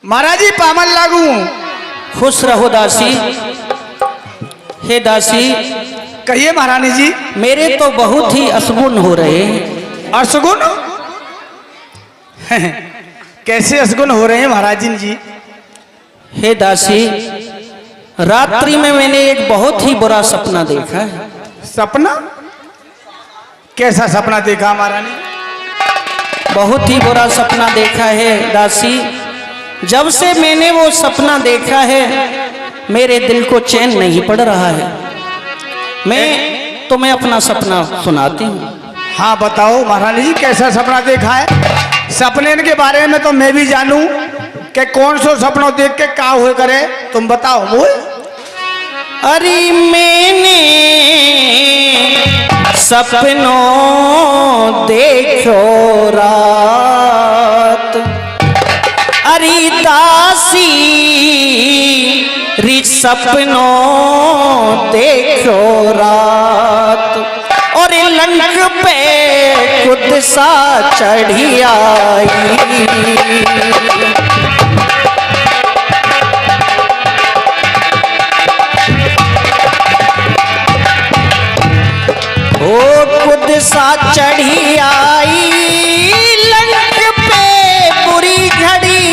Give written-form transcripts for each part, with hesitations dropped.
महाराज जी पामन लागू। खुश रहो दासी। हे दासी, कहिए महारानी जी। मेरे तो बहुत ही असगुन हो रहे हैं। असगुन? कैसे असगुन हो रहे हैं महाराज जी? हे दासी, रात्रि में मैंने एक बहुत ही बुरा सपना देखा है। सपना? कैसा सपना देखा महारानी? बहुत ही बुरा सपना देखा है दासी। जब से मैंने वो सपना देखा है मेरे दिल को चैन नहीं पड़ रहा है। मैं तुम्हें अपना सपना सुनाती हूँ। हाँ बताओ महारानी जी, कैसा सपना देखा है? सपने के बारे में तो मैं भी जानूं कि कौन सो सपनों देख के क्या हुए करे, तुम बताओ वो। अरे मैंने सपनों देखो रात, अरे दासी री सपनों देखो रात, और लंक पे खुद सा चढ़ी आई। ओ खुद सा चढ़ी आई, लंक पे बुरी घड़ी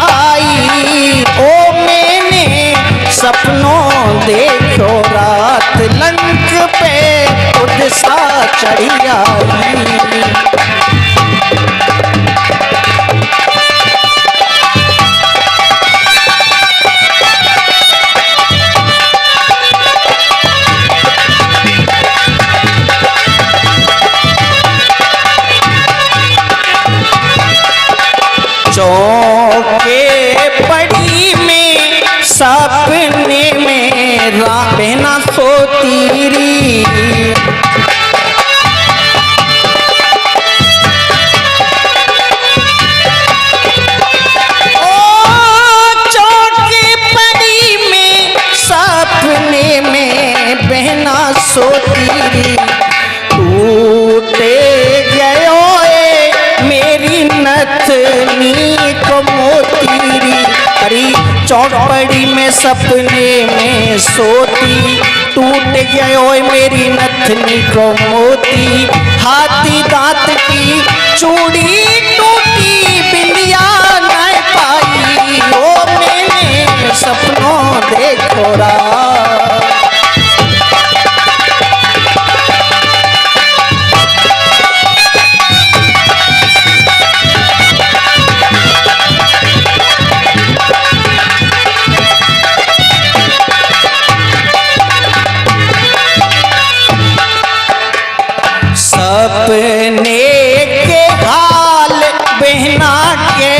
आई। ओ मैंने सपनों देखो रात, लंक पे खुद सा चढ़ी आई। चौके पड़ी में सपने में बहना सोती री, ओ चौके पड़ी में सपने में बहना सोती री। टूटे गयो मेरी नथनी को मोतीरी, अरे चौपड़ी में सपने में सोती। टूट गयो मेरी नथनी को मोती, हाथी दांत की चूड़ी टूटी बिंदिया न पाई। ओ मैंने सपनों देखो रात, सपने के हाल बहना के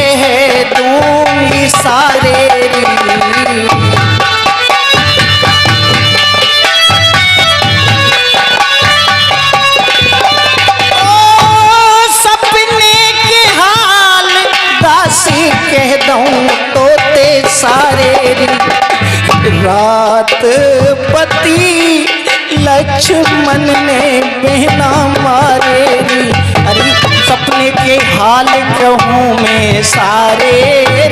दूंगी सारे री। ओ सपने के हाल दासी कह दूं तो ते सारे री। रात पति लक्ष्मण ने बहना मारे री, अरे सपने के हाल कहूँ मैं सारे।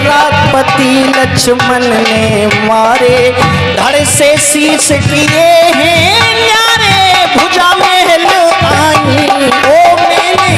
रातपति लक्ष्मण ने मारे, धड़ से शीश किए हैं न्यारे, भुजा महल आई। ओ मैंने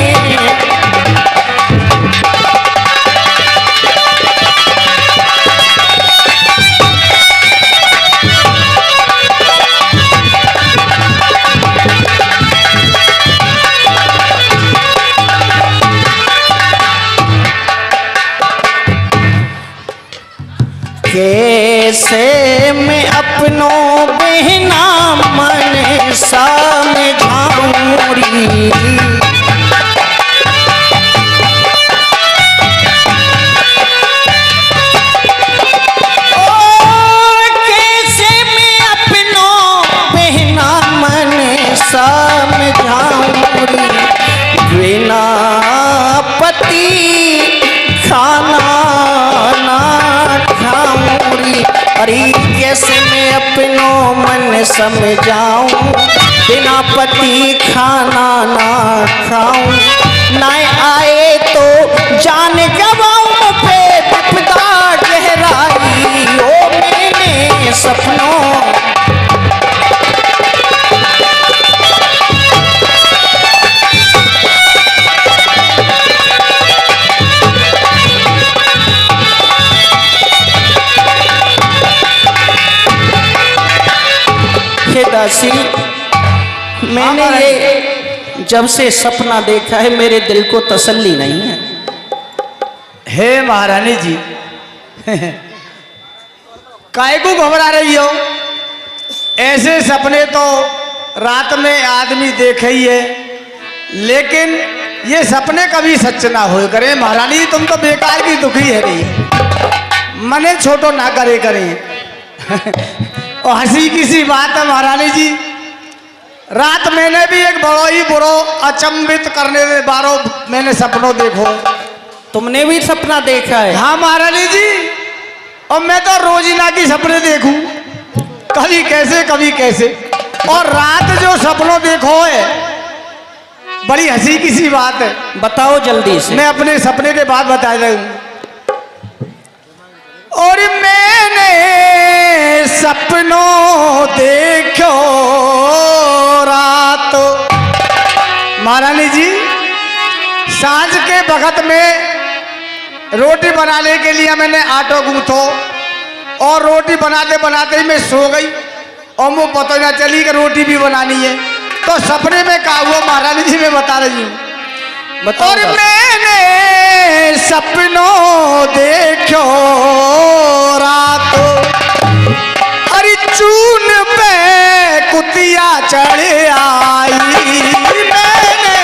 कैसे मैं अपनों बहना मन समझाऊं री। ओ कैसे मैं अपनों बहना मन समझाऊं री। बिना पति खाना ना खाऊं री, अरे कैसे मैं अपनों मन समझाऊं। बिना पति खाना ना खाऊं, ना आए तो जान गवाऊं पे विपदा दासी, मैंने ये जब से सपना देखा है मेरे दिल को तसल्ली नहीं है। हे महारानी जी, काहे को घबरा रही हो? ऐसे सपने तो रात में आदमी देखे ही है, लेकिन ये सपने कभी सच ना हो करे। महारानी तुम तो बेकार की दुखी है रही, मने छोटो ना करे करे। और हंसी की सी बात है महारानी जी, रात मैंने भी एक बड़ो ही बुरो अचंभित करने दे बारो मैंने सपनों देखो। तुमने भी सपना देखा है? हाँ महारानी जी, और मैं तो रोजीना की सपने देखूं, कभी कैसे कभी कैसे। और रात जो सपनों देखो है, बड़ी हंसी की सी बात है। बताओ जल्दी से। मैं अपने सपने के बाद बता दूं। और मैंने सपनों देखो रात, महारानी जी सांझ के वक्त में रोटी बनाने के लिए मैंने आटो गूंथो, और रोटी बनाते बनाते ही मैं सो गई, और मुझे पता ना चली कि रोटी भी बनानी है। तो सपने में क्या हुआ महारानी जी मैं बता रही हूँ। और मैंने सपनों देखो रात, अरे चून पे कुतिया चढ़ आई, मैंने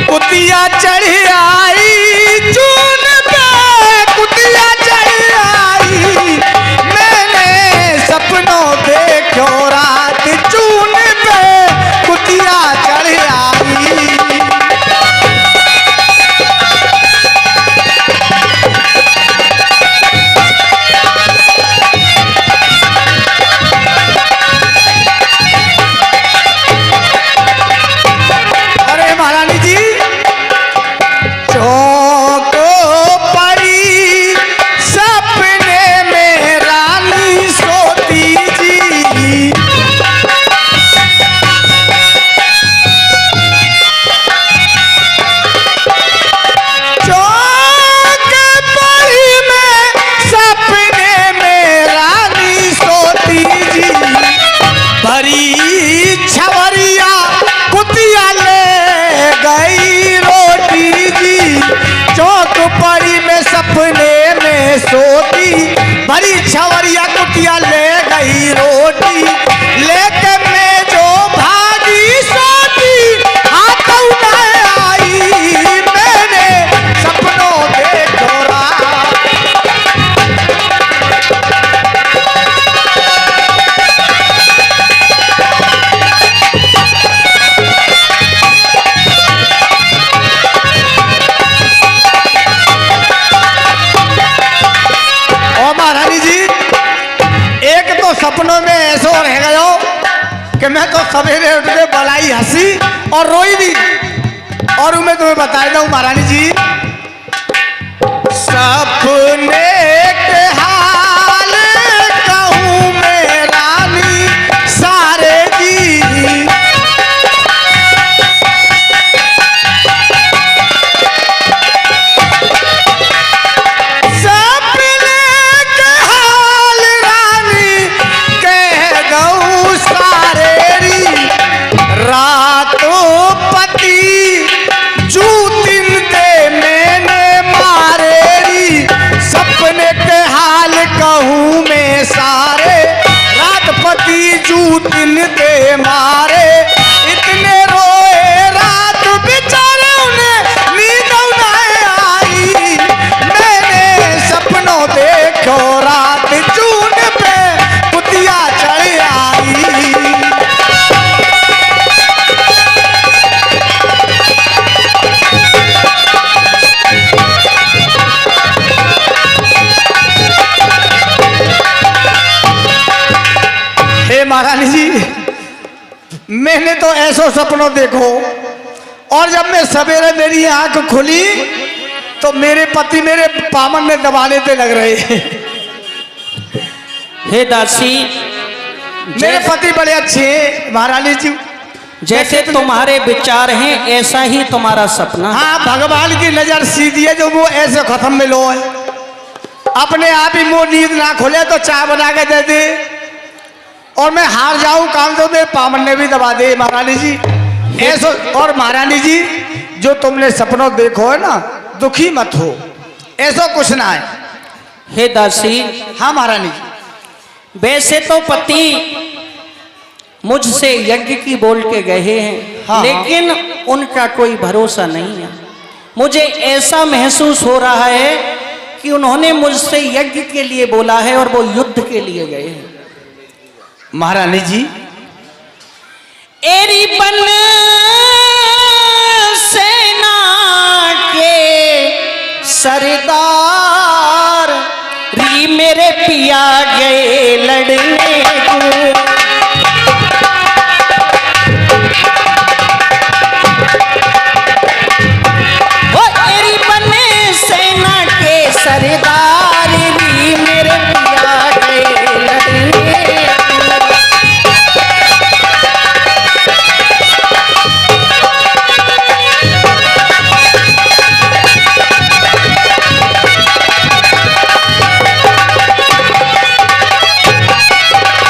कुतिया चढ़ आई, चून पे कुतिया चढ़ आई, मैंने सपनों देखो रात, चून पे कुतिया चढ़ आई। अरे महारानी जी, चौक पड़ी सपने में रानी सोती जी, चौक पड़ी में सपने में रानी सोती जी, भरी छवरिया कुतिया ले गई रोटी जी, चौक पड़ी में सपने में सोती, भरी छवरिया कुतिया ले गई रोटी, लेके मैं जो भागी सोती हाथ उठाए आई, मैंने सपनों देखो रात। और महारानी जी, एक तो सपनों में ऐसा रह गयो कि मैं तो सवेरे उठ के बलाई हंसी और रोई भी। और मैं तुम्हें बता दूं महारानी जी, सपने के हाल कहूं मैं रानी सारे जी, सपने के हाल रानी कह गऊ सारे री, रातों पति जू दिन दे मैंने मारे री, सपने के हाल कहूँ मैं सारे, रात पति जू दिन दे मारे, इतने रोए रात बेचारे उन्हें नींद न आई, मैंने सपनों देखो रात, चून पे कुतिया चढ़ आई। हे महारानी जी, मैंने तो ऐसो सपनों देखो, और जब मैं सवेरे मेरी आंख खुली तो मेरे पति मेरे पामन में दबाने पे लग रहे हैं। हे दासी, मेरे पति बड़े अच्छे हैं महारानी जी, जैसे तुम्हारे विचार हैं ऐसा ही तुम्हारा सपना। हाँ, भगवान की नजर सीधी है, जो वो ऐसे खत्म में लो है। अपने आप ही मुंह नींद ना खोले तो चाय बना के दे दे, और मैं हार जाऊं काम तो मेरे पामन ने भी दबा दे महारानी जी ऐसा। और महारानी जी, जो तुमने सपनों देखो है ना, दुखी मत हो, ऐसा कुछ ना है। हे दासी, हाँ महारानी जी, वैसे तो पति मुझसे यज्ञ की बोल के गए हैं, हाँ, लेकिन उनका कोई भरोसा नहीं है। मुझे ऐसा महसूस हो रहा है कि उन्होंने मुझसे यज्ञ के लिए बोला है और वो युद्ध के लिए गए हैं। महारानी जी, एरी बन सेना के सरदार री मेरे पिया गए लड़ने को। सरदार भी मेरे पिया गए लड़ने।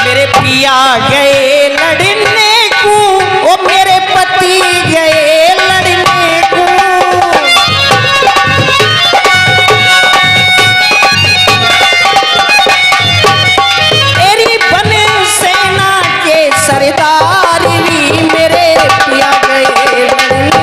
मेरे पिया गए लड़ने को, ओ मेरे पति गए लड़ने को। सरदार भी मेरे पिया गए लड़ने।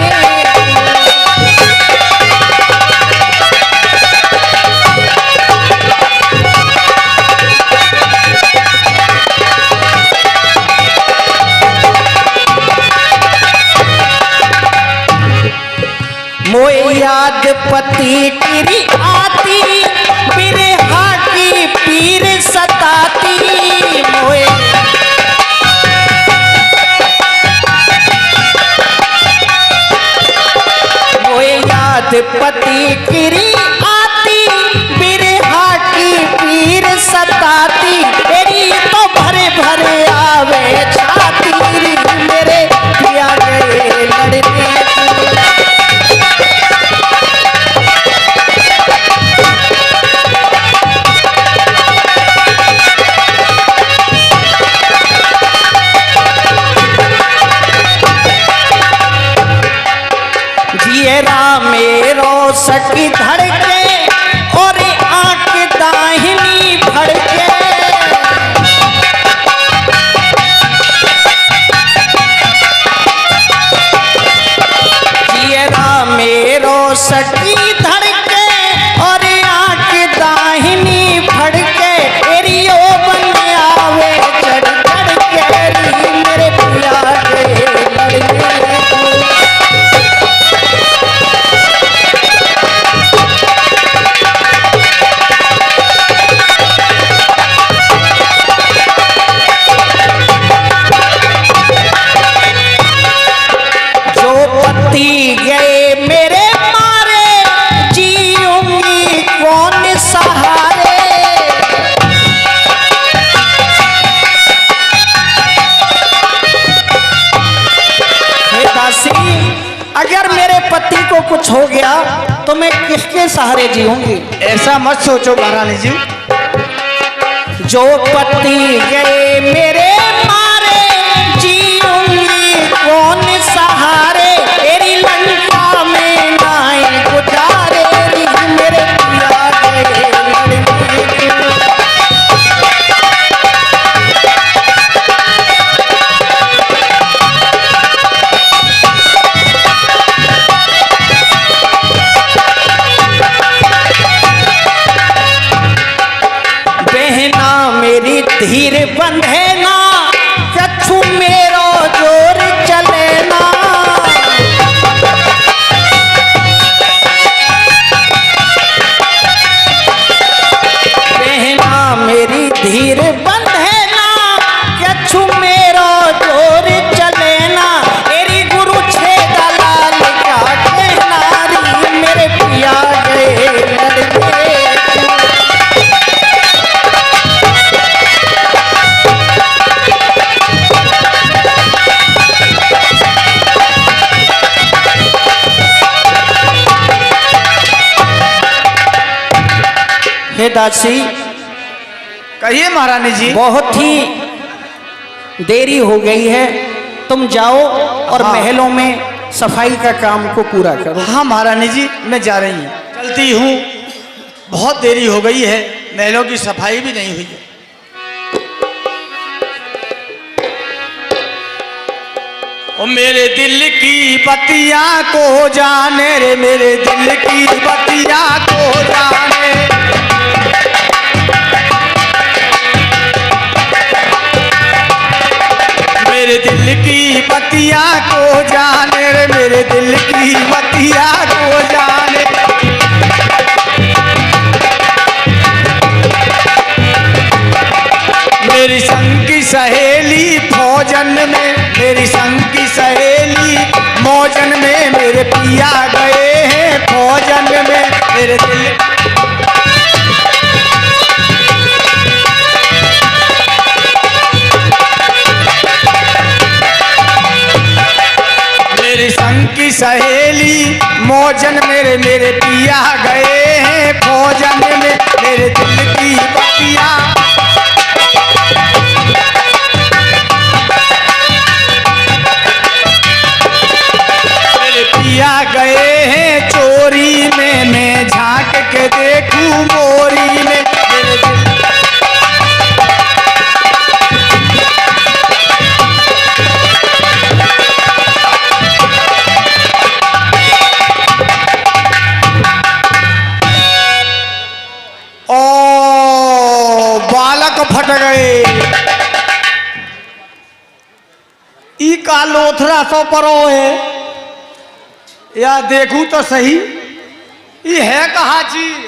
मोए याद पति तेरी आती, बिरहा की पीर सताती। मोए पति किरी आती, बिरहा की पीर सताती। तेरी तो भरे भरे आवे छाती, मेरे पिया गए लड़ने। मेरो सकी धड़के और आंख दाहिनी फड़के। जियरा मेरो सकी धड़के और आंख दाहिनी फड़के। एरियो बन आवे चढ़ चढ़ के, मेरे पिया गए लड़ने। गए मेरे मारे, जीऊंगी कौन सहारे। हे दासी, अगर मेरे पति को कुछ हो गया तो मैं किसके सहारे जीऊंगी? ऐसा मत सोचो महारानी जी। जो पति गए मेरे मारे, जीऊंगी कौन सहारे। तेरी लंका में नाई गुजारे, मेरे पिया गए लड़ने। बहना मेरी धीर बंधे ना, हे दासी, कहिए महारानी जी। बहुत ही देरी हो गई है, तुम जाओ और हाँ। महलों में सफाई का काम को पूरा करो। हाँ महारानी जी, मैं जा रही हूँ, चलती हूँ, बहुत देरी हो गई है, महलों की सफाई भी नहीं हुई है। ओ मेरे दिल की बत्तियां को जाने रे, मेरे दिल की बत्तियां को जाने। मेरे दिल की बत्तियां को जाने रे, मेरे दिल की बत्तियां को जाने। मेरी संग की सहेली भोजन में, मेरी संग की सहेली मौजन में, मेरे पिया गए हैं भोजन में। मेरे दिल मेरी संग की सहेली मौजन मेरे, मेरे पिया गए हैं भोजन में। मेरे दिल की बत्तियां पिया गए हैं चोरी में, मैं झांक के देखूं मोरी में। मेरे दिल ओ बालक फट गए, ई का लोथरा सो परो है, या देखूं तो सही, ये है कहाँ चीज।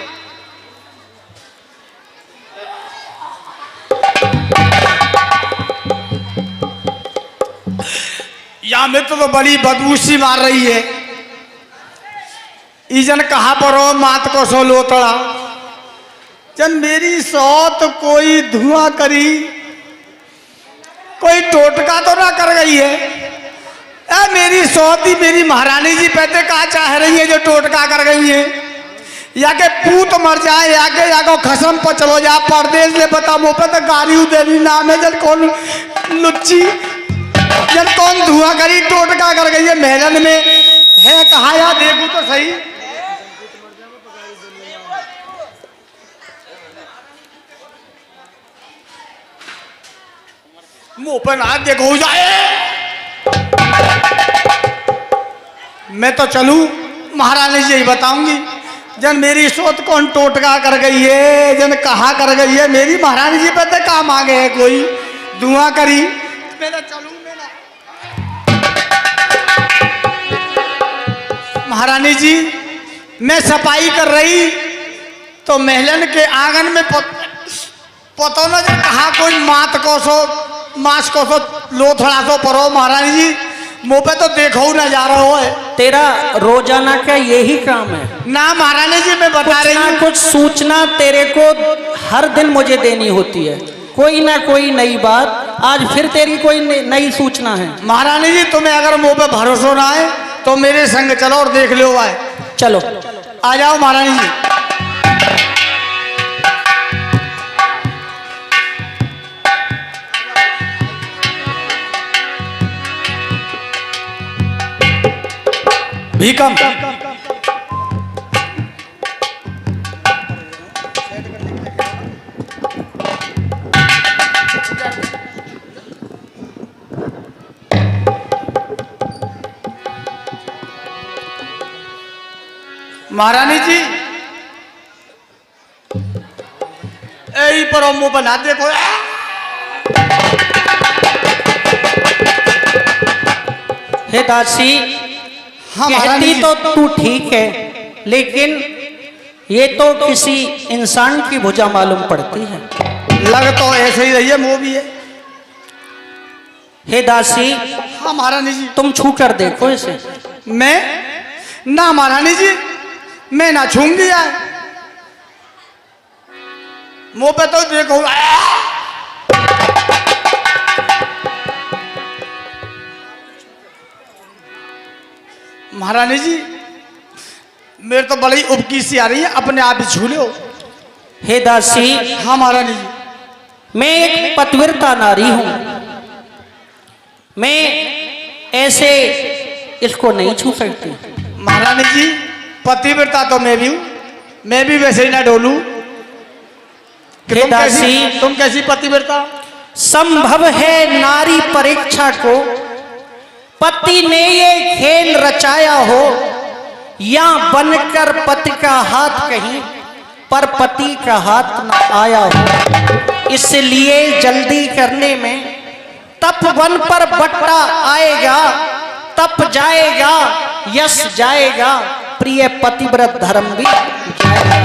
या में तो बड़ी बदबू सी मार रही है। इजन कहाँ पर हो मात को सो लोतड़ा, जन मेरी सौत कोई धुआं करी, कोई टोटका तो ना कर गई है। मेरी सौती मेरी महारानी जी पहले कहा चाह रही है जो टोटका कर गई है, या के पूत मर जाए, या के खसम पर चलो जा परदेश ले बता मुँह पे तो गाली देवी नाम है। जन कौन लुच्ची, जन कौन धुआं करी टोटका कर गई है महलन में, है कहा या देखू तो सही। मुँह पे ना देखो जाए, मैं तो चलूं महारानी जी बताऊंगी। जन मेरी सोच कौन टोटका कर गई है, जन कहाँ कर गई है, मेरी महारानी जी पे तो काम आ गए है, कोई धुआं करी। मैं तो चलूं महारानी जी, मैं सफाई कर रही तो महलन के आंगन में पतो न जन कहाँ कोई मात को सो मांस को सो लोथड़ा सो परो। महारानी जी मुँह पे तो देखो ना जा रहा है। तेरा रोजाना का यही काम है ना महारानी जी, मैं बता रही हूँ, कुछ सूचना तेरे को हर दिन मुझे देनी होती है, कोई ना कोई नई बात। आज फिर तेरी कोई नई सूचना है। महारानी जी तुम्हें अगर मुँह पे भरोसा ना है तो मेरे संग चलो और देख लो। आए चलो आ जाओ महारानी जी। भीकम महारानी जी यही पर मुंह बना देखो। हे दासी, हाँ कहती तो तू ठीक है, लेकिन ये तो किसी इंसान की भुजा मालूम पड़ती है। लग तो ऐसे ही रही है, मुंह भी है। हे दासी, हाँ महारानी जी, तुम छू कर देखो इसे। मैं ना महारानी जी, मैं ना छूंगी यार, मुंह पे तो देखो। महारानी जी मेरे तो बड़ी उपकी सी आ रही है, अपने आप ही छू लो। हे दासी, हाँ महारानी जी। मैं एक पतिव्रता नारी हूं, मैं ऐसे इसको नहीं छू सकती। महारानी जी पतिव्रता तो मैं भी हूँ, मैं भी वैसे ही ना डोलूं। हे दासी, तुम कैसी पतिव्रता? संभव है नारी परीक्षा को पति ने ये खेल रचाया हो, या बनकर पति का हाथ कहीं पर पति का हाथ न आया हो। इसलिए जल्दी करने में तपवन पर बट्टा आएगा, तप जाएगा, यश जाएगा, प्रिय पतिव्रत धर्म भी जाएगा।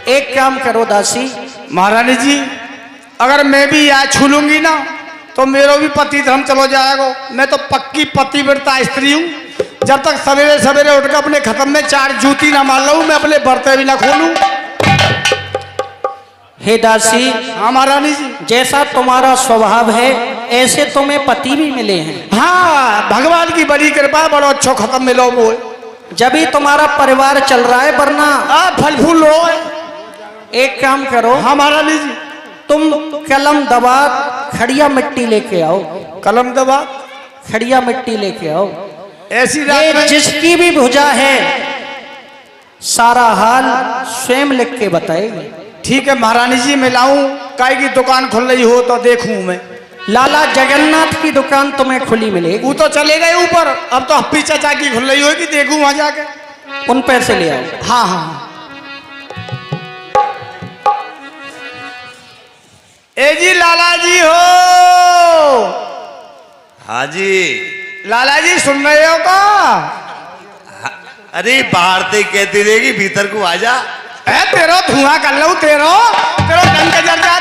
एक काम करो दासी। महारानी जी अगर मैं भी यहाँ छू लूंगी ना तो मेरा भी पति धर्म चलो जाएगा। मैं तो पक्की पतिव्रता स्त्री हूँ। जब तक सवेरे सवेरे उठकर अपने खत्म में 4 जूती ना मार लूँ, मैं अपने बर्तन भी ना खोलूँ। हे दासी, हाँ महारानी जी। जैसा तुम्हारा स्वभाव है ऐसे तुम्हें पति भी मिले हैं। हाँ भगवान की बड़ी कृपा, बड़ो अच्छो खत्म मिलो वो। जब ही तुम्हारा परिवार चल रहा है, वरना फल फूल हो। एक काम करो। हाँ महारानी जी। तुम कलम दबा खड़िया मिट्टी लेके आओ। कलम दबा खड़िया मिट्टी लेके आओ। ऐसी रात में जिसकी भी भुजा है सारा हाल स्वयं लिख के बताएगी। ठीक है महारानी जी, मैं लाऊं। काय की दुकान खुल रही हो तो देखूं मैं। लाला जगन्नाथ की दुकान तुम्हें खुली मिलेगी। वो तो चले गए ऊपर, अब तो हप्पी चाचा की खुल रही होगी, देखूं वहां जाके। उन पैसे ले आओ। हाँ हाँ। ए जी लाला जी हो। हाँ जी। लाला जी सुन रहे हो का? अरे बाहर से कहती रहेगी भीतर को आजा। तेरो धुआं कर लो, तेरो डंक जल जा,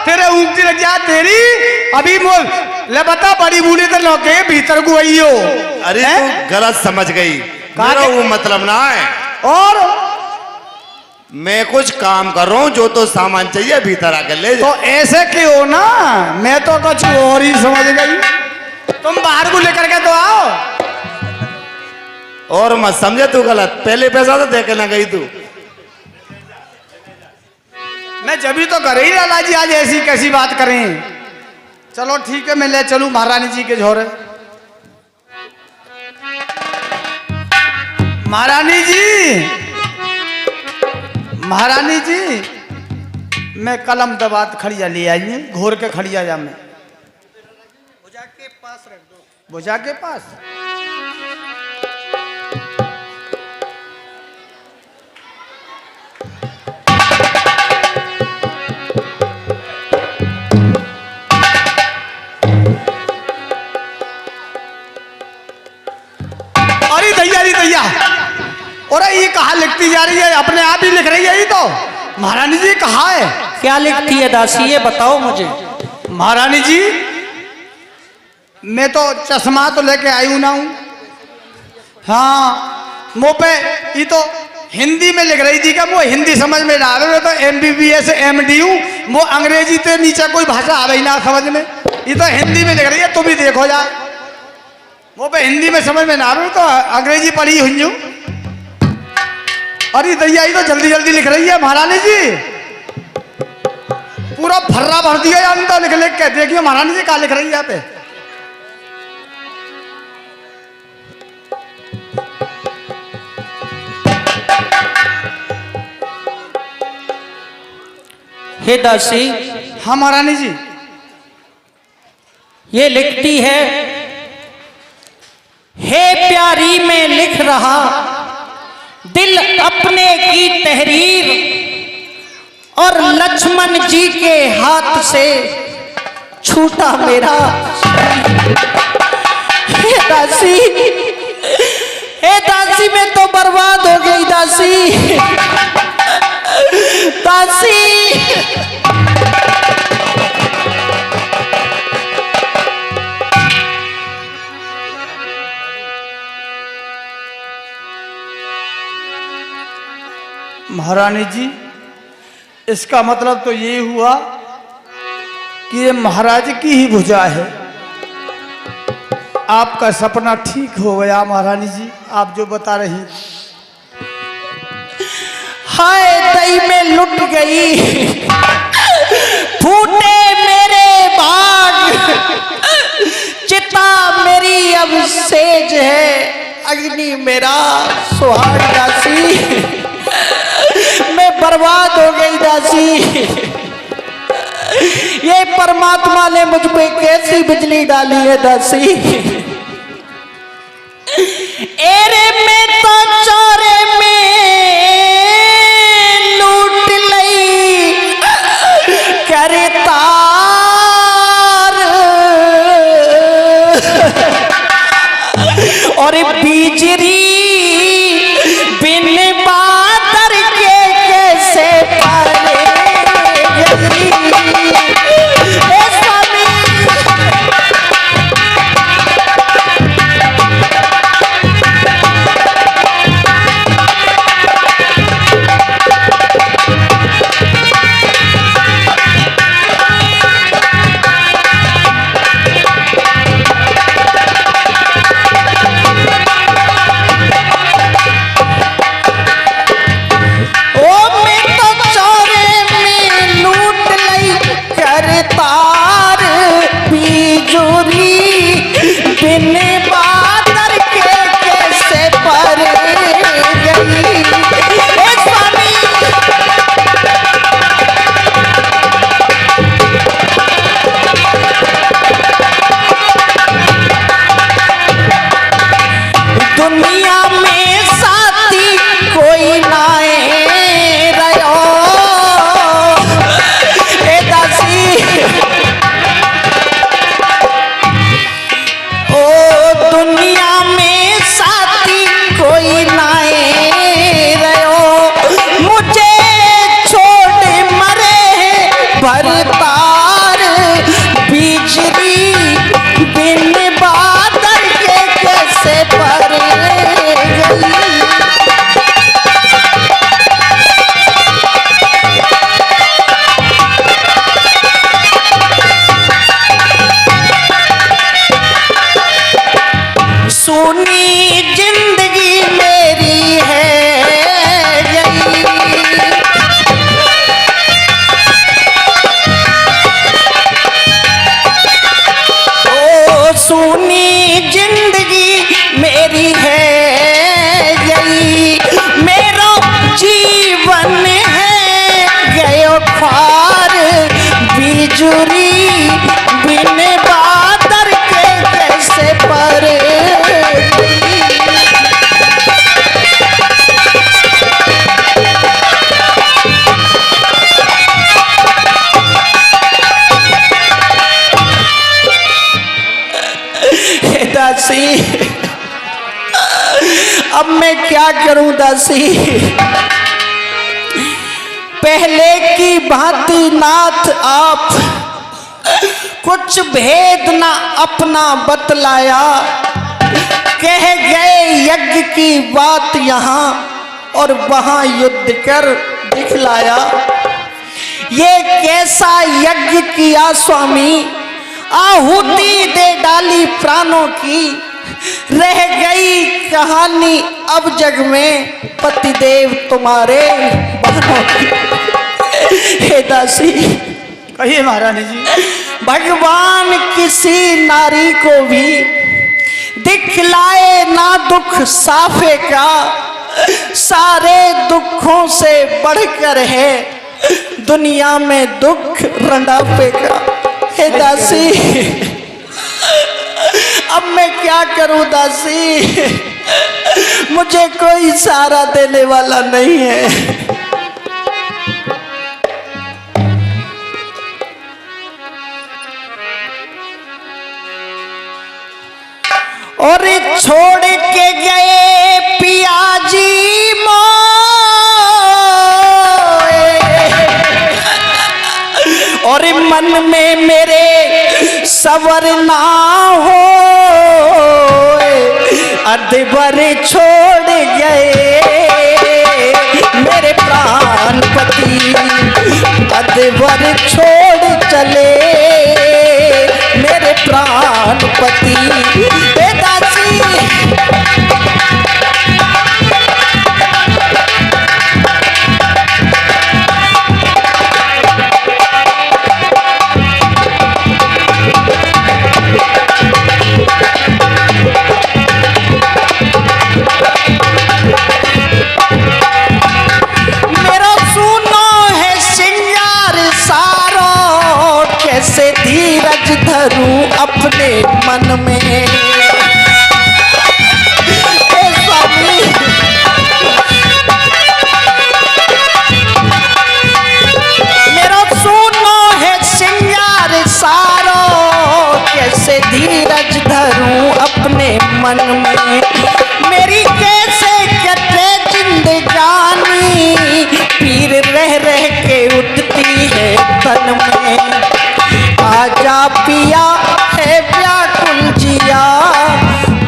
तेरे ऊँगती लग जा तेरी। अभी मोल ले बता, बड़ी बूढ़ी तो लौके भीतर को आई हो। अरे तू गलत समझ गई, मेरा वो मतलब ना है। और मैं कुछ काम कर रहा हूँ, जो तो सामान चाहिए भीतर आकर ले जा। तो ऐसे क्यों ना, मैं तो कुछ और ही समझ गई। तुम बाहर को लेकर के तो आओ। और मत समझे तू गलत, पहले पैसा तो दे के ना गई तू। मैं जब ही तो कर ही लाला जी, आज ऐसी कैसी बात करें। चलो ठीक है, मैं ले चलूं महारानी जी के झोरे। महारानी जी, महारानी जी, मैं कलम दबात खड़िया ले आई, घोर के खड़िया जा। मैं भुजा के पास रख दो। भुजा के पास? दैया, और ये कहाँ लिखती जा रही है? अपने आप ही लिख रही है ये तो। महारानी जी कहाँ है? क्या लिखती है दासी, ये बताओ मुझे। महारानी जी मैं तो चश्मा तो लेके आई हूं ना हूं। हाँ मुँह पे ये तो हिंदी में लिख रही थी क्या? वो हिंदी समझ में ना आवे, तो MBBS MD हूँ। वो अंग्रेजी से नीचे कोई भाषा आवे ना समझ में, ये तो हिंदी में लिख रही है। तुम भी देखो जा, वो पे हिंदी में समझ में ना आवे तो अंग्रेजी पढ़ी हुई हूँ। अरे दैया ये तो जल्दी जल्दी लिख रही है महारानी जी, पूरा फर्रा भर दिया यार तो लिख लिख के। देखिए महारानी जी क्या लिख रही है यहाँ पे। हे दासी, हाँ महारानी जी। ये लिखती है, हे प्यारी मैं लिख रहा दिल अपने की तहरीर, और लक्ष्मण जी के हाथ से छूटा मेरा। हे दासी, हे दासी मैं तो बर्बाद हो गई दासी। दासी महारानी जी इसका मतलब तो ये हुआ कि ये महाराज की ही भुजा है। आपका सपना ठीक हो गया महारानी जी, आप जो बता रही। हाय दई में लुट गई, फूटे मेरे भाग, चिता मेरी अब सेज है, अग्नि मेरा सुहाग दासी, मैं बर्बाद हो गई दासी। ये परमात्मा ने मुझ पे कैसी बिजली डाली है दासी। एरे में तो चोरे में लूट लई करतार, और बिजली बिन बादर के कैसे पाले गई। अब मैं क्या करूं दासी, पहले की भांति नाथ आप कुछ भेद ना अपना बतलाया, कह गए यज्ञ की बात यहाँ और वहां युद्ध कर दिखलाया। ये कैसा यज्ञ किया स्वामी, आहुति दे डाली प्राणों की, रह गई कहानी अब जग में पतिदेव तुम्हारे बहनों की। हे दासी कहिए महारानी जी। भगवान किसी नारी को भी दिखलाए ना दुख साफे का, सारे दुखों से बढ़कर है दुनिया में दुख रंडापे का। हे दासी अब मैं क्या करूं दासी, मुझे कोई सहारा देने वाला नहीं है। और छोड़ के गए पियाजी मोए, और मन में मेरे सवर ना हो, अधबर छोड़ गए मेरे प्राण पति, अधबर छोड़ चले मेरे प्राण पति। दासी मेरी कैसे कटे जिंदगानी, पीर रह रह के उठती है तन में। आजा पिया है व्याकुल जिया,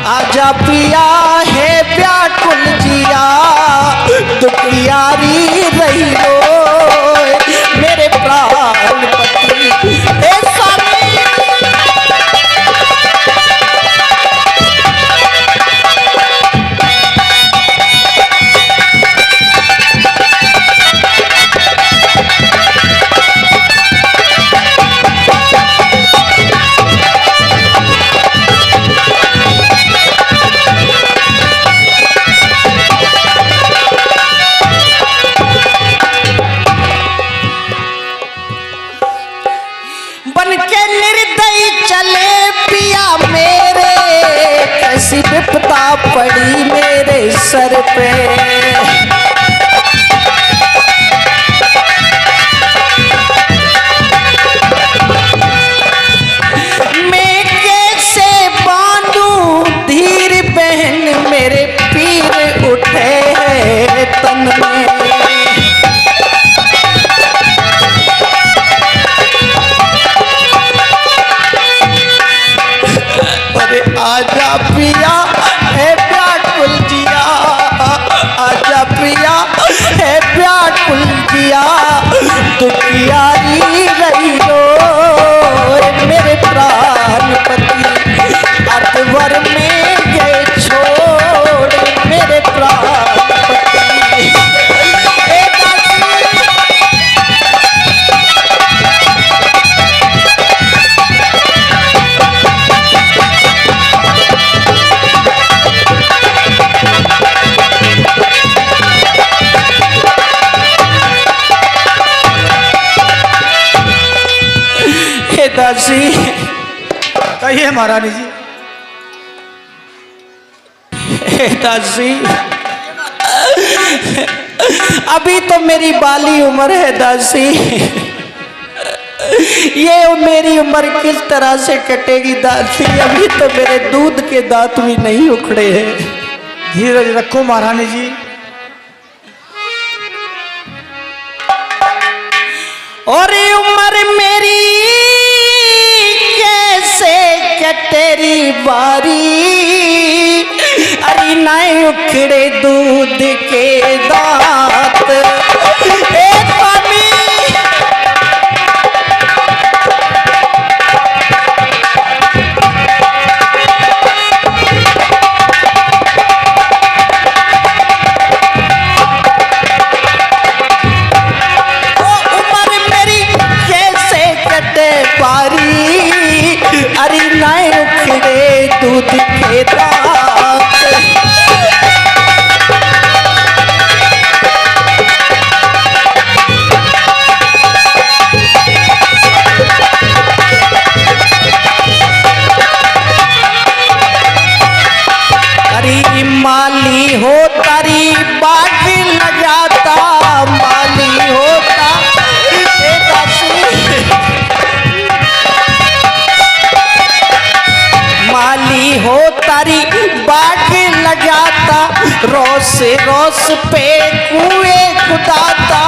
आजा पिया है व्याकुल जिया, दुखियारी रही हो मेरे प्राण पति। ए स्वामी बनके निर्दयी चले पिया मेरे, कैसी विपदा पड़ी मेरे सर पे। मैं कैसे बांधूं धीर बहन, मेरे पीर उठे हैं तन में। आजा पिया है व्याकुल जिया, आजा पिया है व्याकुल जिया, दुखियारी रही हो मेरे प्राण पति। अतवर में गए छोड़ मेरे प्राण पति। दासी कहिए महारानी जी। दासी अभी तो मेरी बाली उम्र है दासी, ये मेरी उम्र किस तरह से कटेगी दासी? अभी तो मेरे दूध के दांत भी नहीं उखड़े हैं। धीरज रखो महारानी जी। और उम्र मेरी कैसे कटेरी बारी, अरे नहीं उखड़े दूध के दांत। ए स्वामी अरे नहीं उखड़े दूध के दांत। अरे माली हो तारी बाग लगाता, माली होता माली हो तारी बाग लगाता, रोस रोस पे कुएं खुदाता।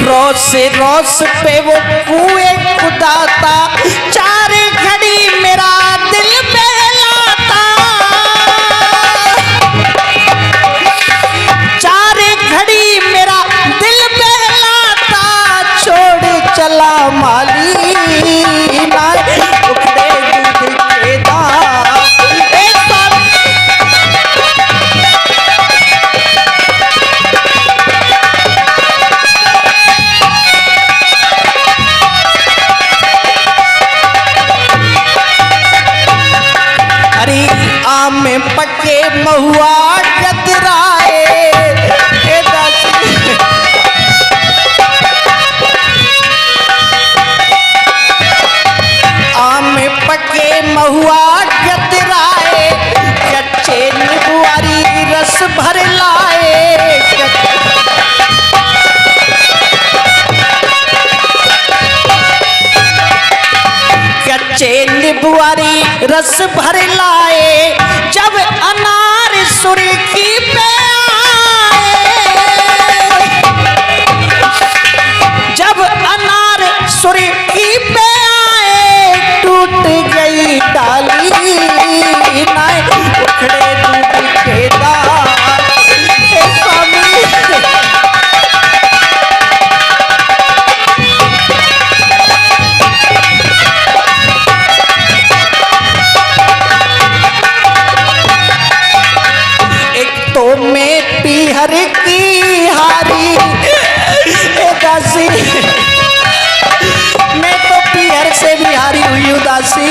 रोस रोस पे वो कुएं खुदाता, चार घड़ी मेरा दिल बहलाता, चार घड़ी मेरा दिल बहलाता, छोड़ चला माली ना उखड़े दूध के दांत। अरे आम में पके महुआ कतराए, आम में पके महुआ कतराए, कच्चे नींबुआरी रस भर लाए। रस भर लाए जब अनार सुर्खी पे आए, जब अनार सुर्खी पे आए टूट गई डाली नाय उखड़े दूध के दाग। हे स्वामी तो मैं पीहर की हारी दासी, मैं तो पीहर से भी हारी हुई हूँ दासी।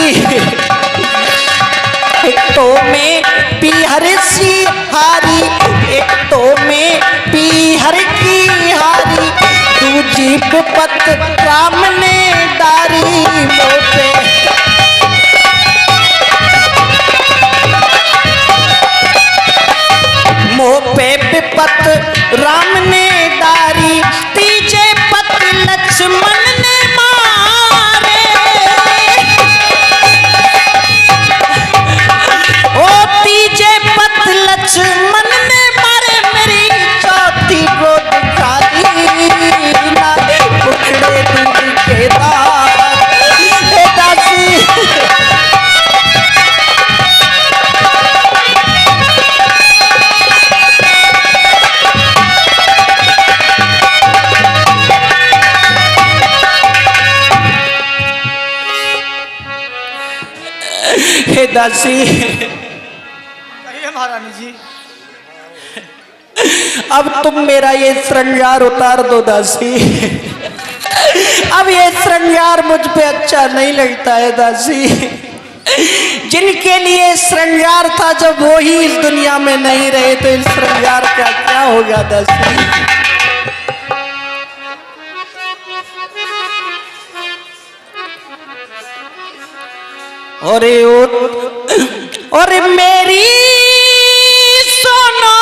एक तो मैं पीहर सी हारी, एक तो मैं पीहर की हारी, दूजी विपत राम ने डारी मोह पे। मोह पे विपत राम ने डारी, तीजे पत लक्ष्मण ने मारे। ओ तीजे पत लक्ष्मण ने मारे, मेरी चौथी गोद खाली ना उखड़े दूध के दाग। हे दासी हे दासी कहिए महारानी जी। अब तुम मेरा ये श्रृंगार उतार दो दासी। अब ये श्रृंगार मुझ पे अच्छा नहीं लगता है दासी। जिनके लिए श्रृंगार था जब वो ही इस दुनिया में नहीं रहे तो इस श्रृंगार का क्या होगा दासी। और मेरी सोनो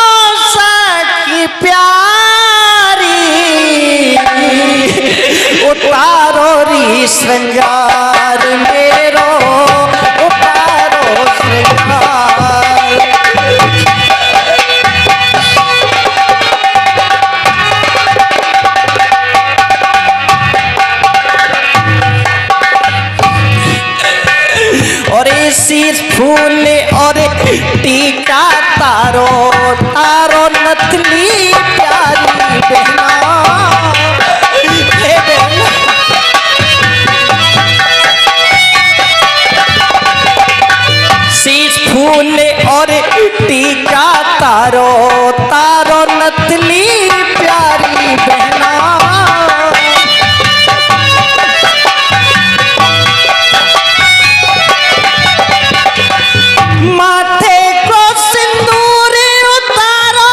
सखी प्यारी, उतारो री श्रृंगार मेरो, उतारो श्रृंगार। और शीश फूल और टीका तारो, तारो नथली प्यारी बहना। हे बहना शीश फूल और टीका तारो, तारो नथली प्यारी बहना। माथे को सिंदूर उतारो,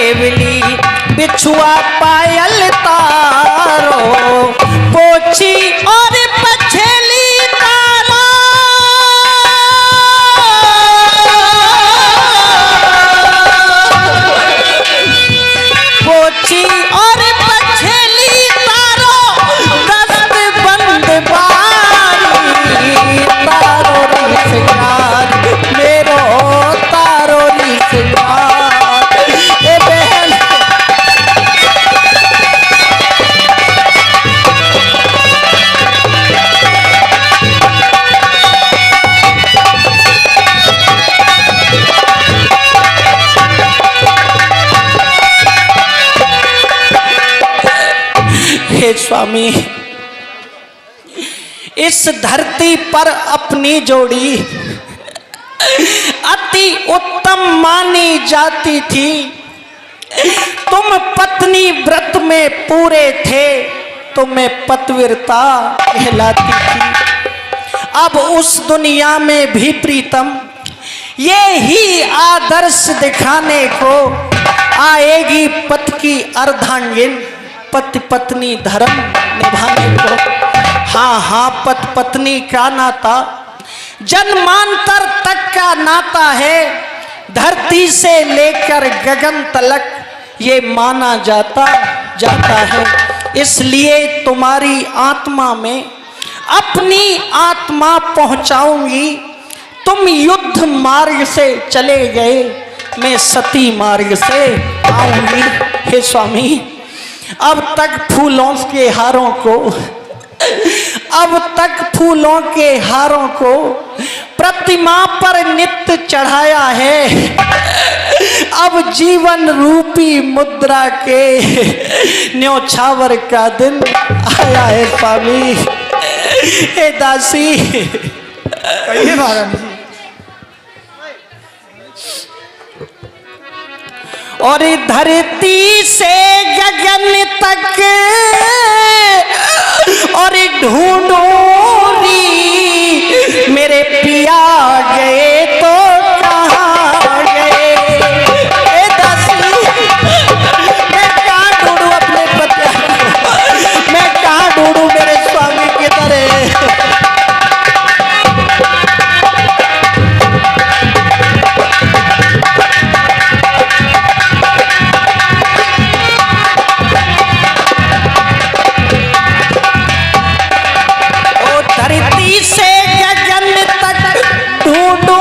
केवली बिछुआ पायल तारो, पोछी और पछेली तारा, पोछी और पछेली तारो, दस्त बंद बारी, तारो री सिंगार मेरो, तारो री सिंगार। ए बहन हे स्वामी, इस धरती पर अपनी जोड़ी अति उत्तम मानी जाती थी। तुम पत्नी व्रत में पूरे थे, तुम्हें पतिव्रता कहलाती थी। अब उस दुनिया में भी प्रीतम ये ही आदर्श दिखाने को आएगी पति की अर्धांगिन, पति पत्नी धर्म निभाने को। हाँ हाँ, पति पत्नी का नाता जन्मांतर तक का नाता है, धरती से लेकर गगन तलक ये माना जाता है। इसलिए तुम्हारी आत्मा में अपनी आत्मा पहुंचाऊंगी। तुम युद्ध मार्ग से चले गए, मैं सती मार्ग से आऊंगी। हे स्वामी, अब तक फूलों के हारों को प्रतिमा पर नित्य चढ़ाया है। अब जीवन रूपी मुद्रा के न्योछावर का दिन आया है स्वामी। हे दासी, कहिए महारानी जी। और धरती से गगन तक और ढूंढूंगी, मेरे पिया गए तो कहाँ गए। ए दासी, मैं कहाँ ढूंढूं अपने पति, मैं कहाँ ढूंढूं मेरे स्वामी की तरह। धरती से गगन तक ढूंढूं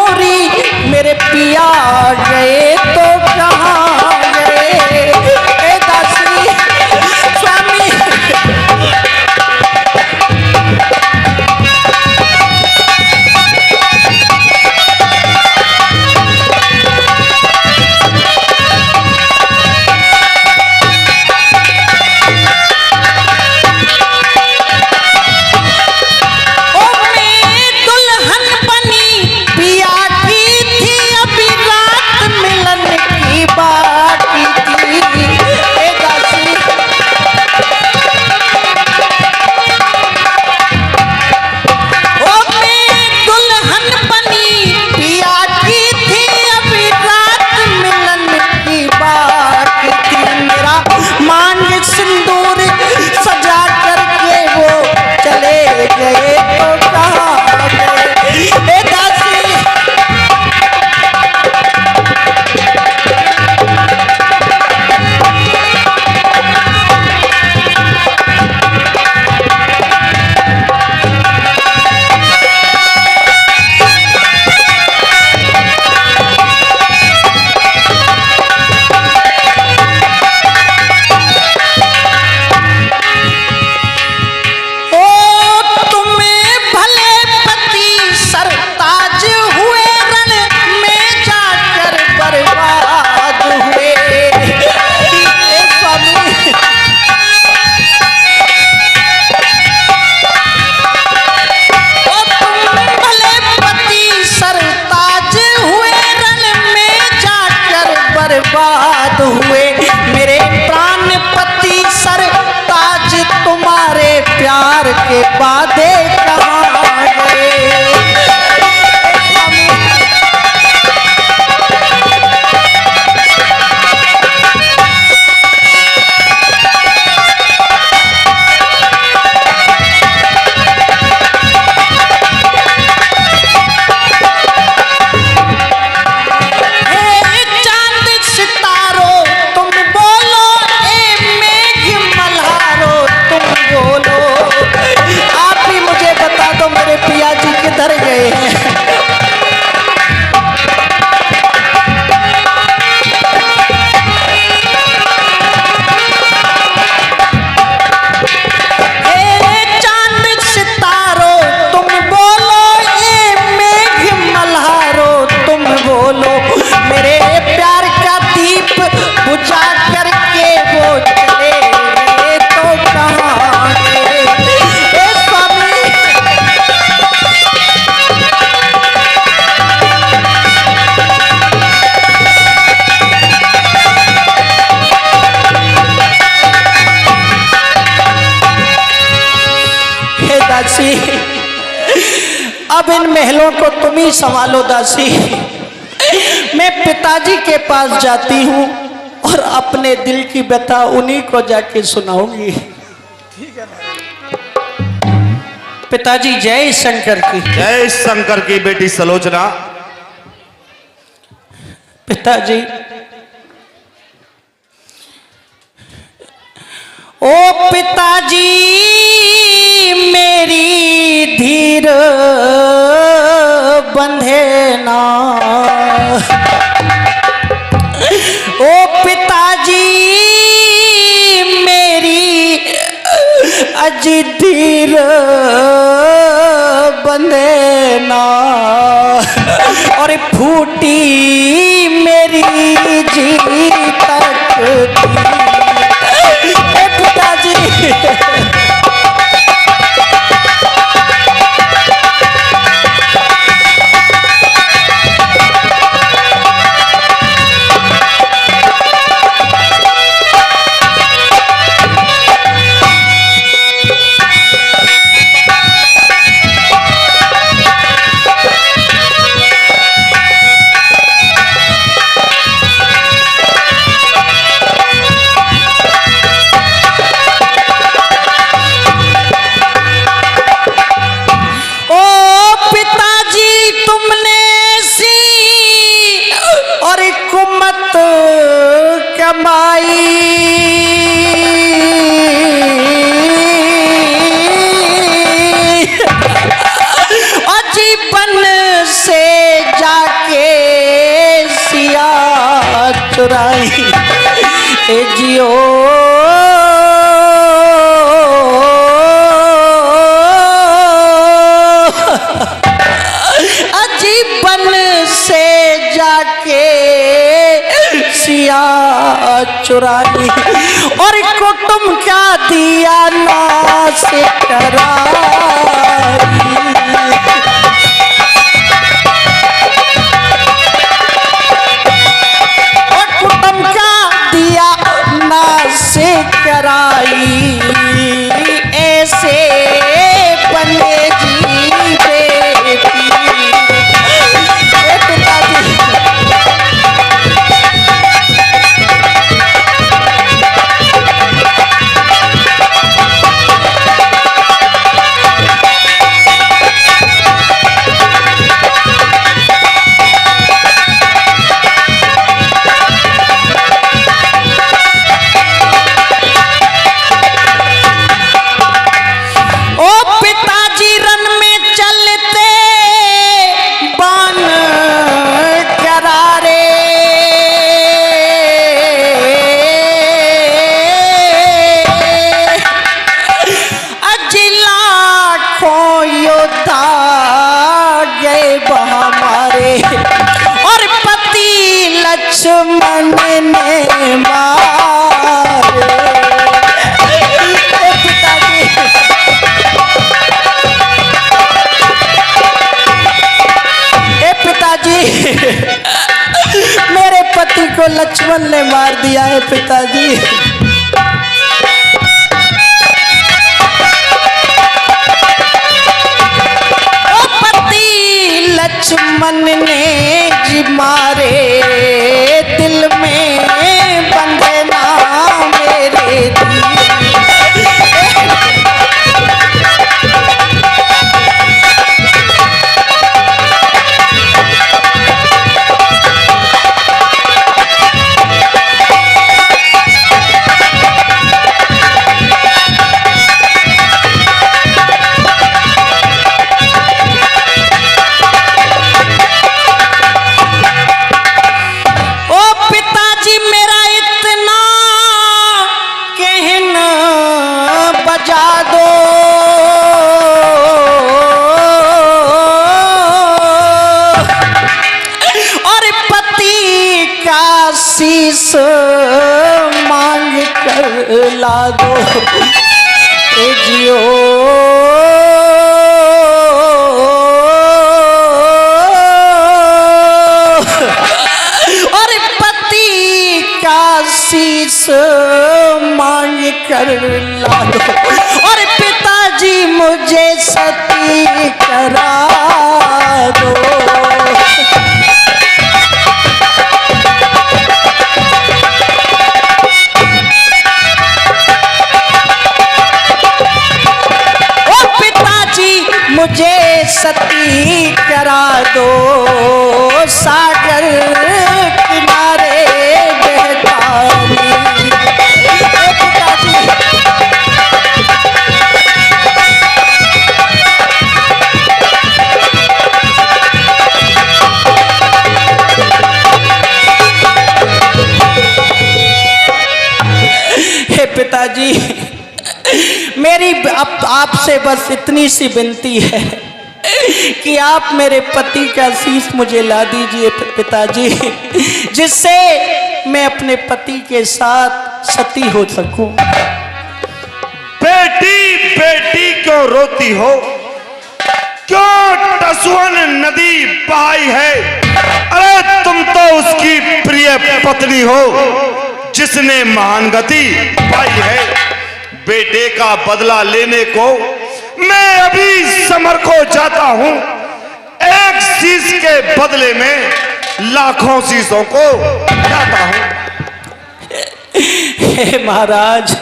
अब इन महलों को तुम ही संभालो दासी। मैं पिताजी के पास जाती हूँ और अपने दिल की व्यथा उन्हीं को जाके सुनाऊंगी। पिताजी जय शंकर की। जय शंकर की बेटी सलोचना। पिताजी, ओ पिताजी मेरी धीर बंधे ना, ओ पिताजी मेरी अजी धीर बंधे ना, और फूटी मेरी जी तक पिताजी। चुराई ए जियो अजीबन से जाके सिया चुराई, और कुटुम क्या दिया ना से कराई। से कराई ऐसे बने जी बेटी। पिताजी और पति लक्ष्मण ने मारे। पिताजी पिताजी मेरे पति को लक्ष्मण ने मार दिया है पिताजी। लक्ष्मण ने जी मारे दिल में बंधे ना मेरे दिल। शीश मांग कर ला दो ए जियो। और पति का शीश मांग कर ला दो, और पिताजी मुझे सती करा दो सागर किनारे बेताली। पिताजी हे पिताजी, मेरी आपसे बस इतनी सी विनती है कि आप मेरे पति का शीश मुझे ला दीजिए पिताजी, जिससे मैं अपने पति के साथ सती हो सकूं। बेटी बेटी क्यों रोती हो, क्यों टसुअन नदी बहाई है? अरे तुम तो उसकी प्रिय पत्नी हो जिसने महान गति पाई है। बेटे का बदला लेने को मैं अभी समर को जाता हूं, एक शीश के बदले में लाखों शीशों को जाता हूं। हे महाराज,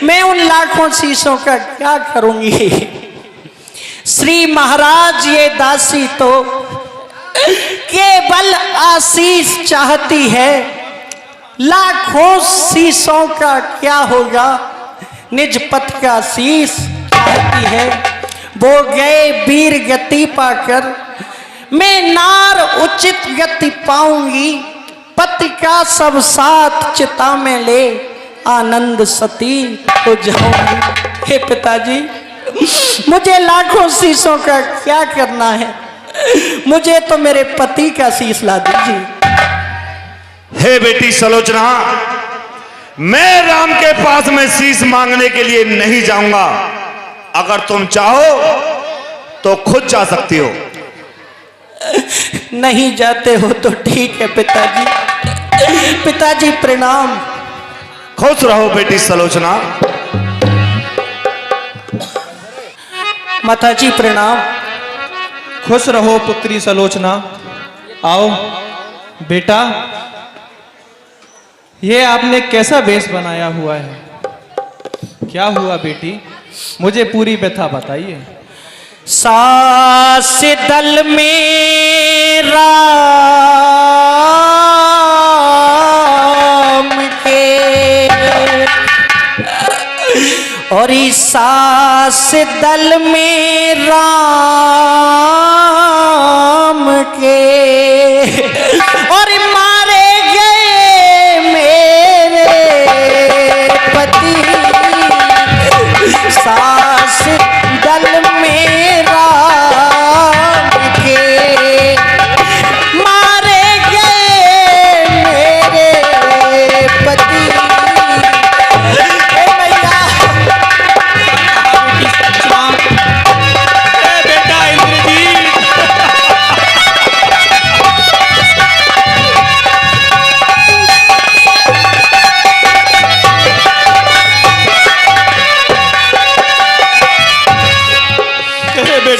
मैं उन लाखों शीशों का क्या करूंगी? श्री महाराज, ये दासी तो केवल आशीष चाहती है, लाखों शीशों का क्या होगा? निज पथ का शीश चाहती है। वो गए वीर गति पाकर, मैं नार उचित गति पाऊंगी। पति का सब साथ चिता में ले, आनंद सती हो जाऊंगी। हे पिताजी, मुझे लाखों शीशों का क्या करना है? मुझे तो मेरे पति का शीश ला दीजिए। हे बेटी सलोचना, मैं राम के पास में शीश मांगने के लिए नहीं जाऊंगा। अगर तुम चाहो तो खुद जा सकती हो। नहीं जाते हो तो ठीक है पिताजी। पिताजी प्रणाम। खुश रहो बेटी सलोचना। माताजी प्रणाम। खुश रहो पुत्री सलोचना। आओ बेटा, ये आपने कैसा वेश बनाया हुआ है? क्या हुआ बेटी, मुझे पूरी व्यथा बताइए। सास दल में राम के और इस सास दल में राम के और मारे गए मेरे पति। सास दल में राम के मारे गए मेरे पति। बेटा इंद्रजीत,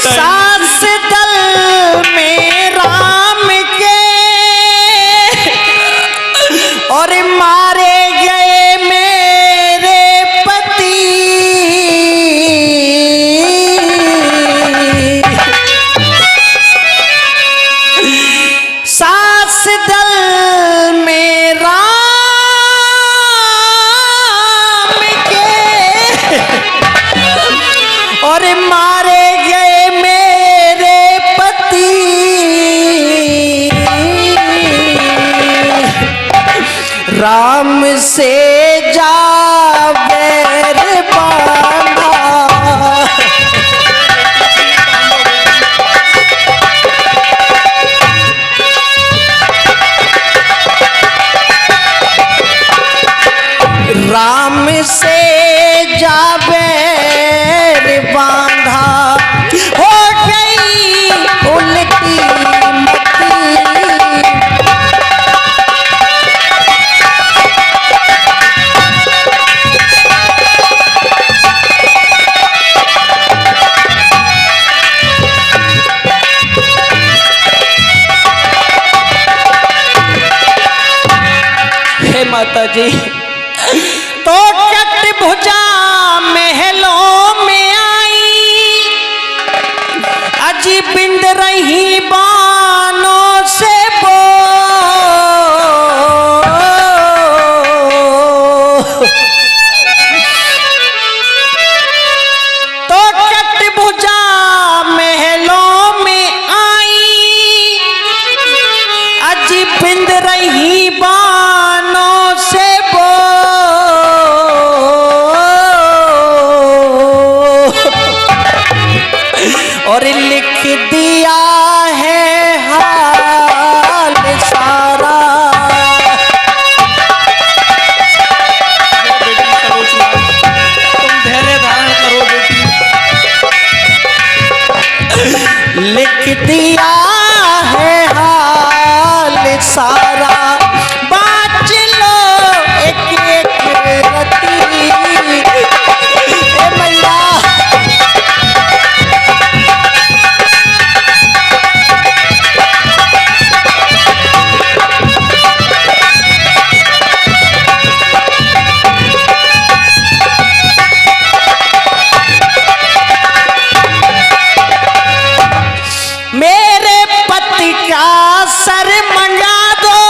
सास दल में राम के और मारे गए मेरे पति। सास दल में राम के और मारे गए मेरे पति। राम से जा बैर बांधा। राम से जा बैर बांधा, हो गई उल्टी मती। हे माता जी, तो कट भुजा महलों में आई, अजी बिंद का सर मंगा दो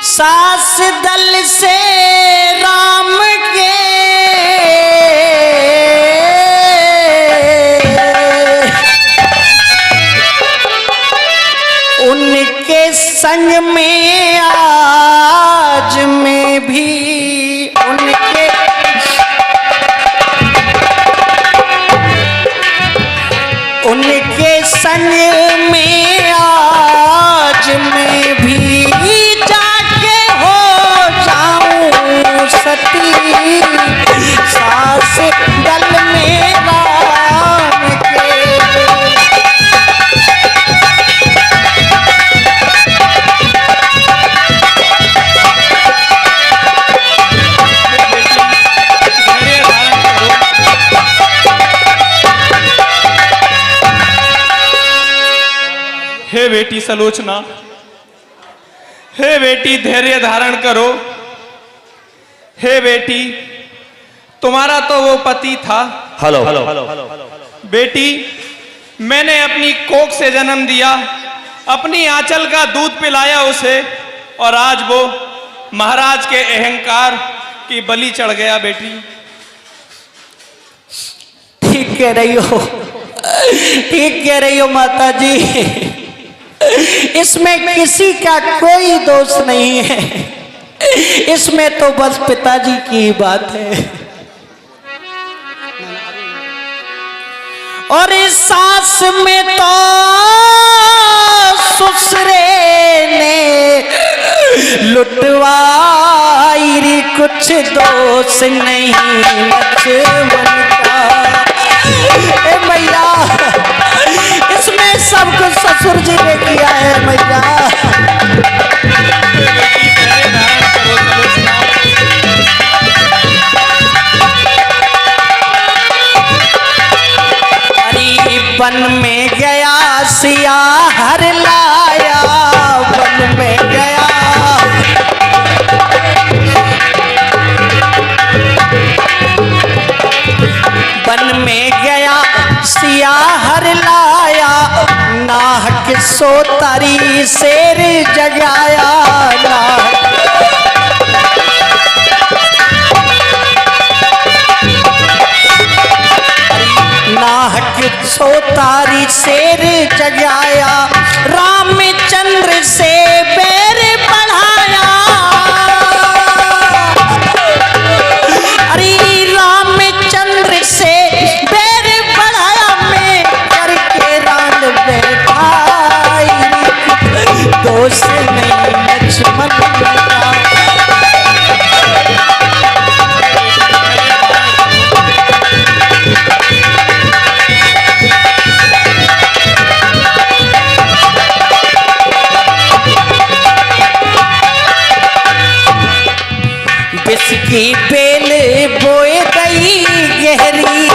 सास दल से राम के, उनके संग में आज मैं भी उनके संग में आज मैं भी जाके हो जाऊं सती सास दल में राम के। हे बेटी सलोचना, हे बेटी धैर्य धारण करो। हे बेटी तुम्हारा तो वो पति था। हेलो बेटी मैंने अपनी कोख से जन्म दिया, अपनी आंचल का दूध पिलाया उसे, और आज वो महाराज के अहंकार की बलि चढ़ गया। बेटी ठीक कह रही हो, ठीक कह रही हो माता जी, इसमें किसी का कोई दोष नहीं है, इसमें तो बस पिताजी की ही बात है। और इस सास में तो ससुरे ने लुटवाई, कुछ दोष नहीं लक्ष्मण का। ए मैया, इसमें सब कुछ ससुर जी ने किया है मैया। अरे वन में गया सिया हर लाया, वन में गया वन में गया सिया हर लाया, नाहक सोतारी शेर जगाया। नाहक सोतारी शेर जगाया, रामचंद्र से बैर बढ़ाया। अरे रामचंद्र से बैर बढ़ाया, मैं करके रान बैठाई, दोष नहीं लक्ष्मण का। की बेल बोए गई गहरी,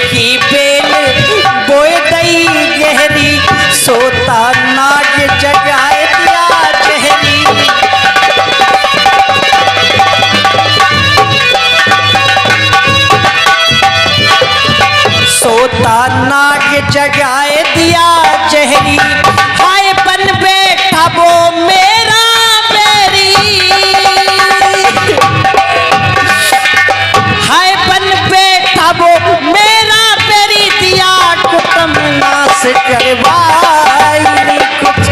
की बेल बोए गई गहरी, सोता नाग जगाए दिया चेहरी। सोता नाग जगाए दिया चेहरी, हाय बन बैठा वो मेरा बेरी, हाय बन बैठा वो मेरा बेरी, दिया कुटुंब नाश करवाई, कुछ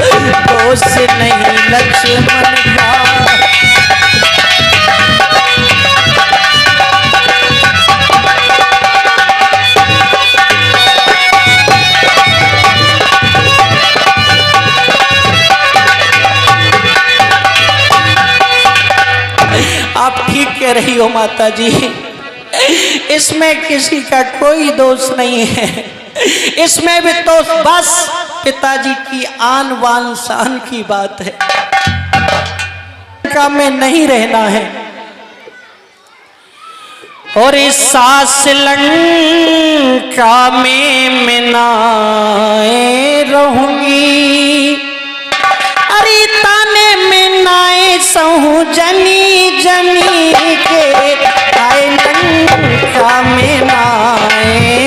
दोष नहीं लक्ष्मण का। आप ठीक कह रही हो माता जी, इसमें किसी का कोई दोष नहीं है, इसमें भी तो बस पिताजी की आन बान शान की बात है। लंका में नहीं रहना है, और इस सास लंका में मैं ना रहूंगी, अरे ताने में नाए सहूं जनी जनी के, आए लंका में नाए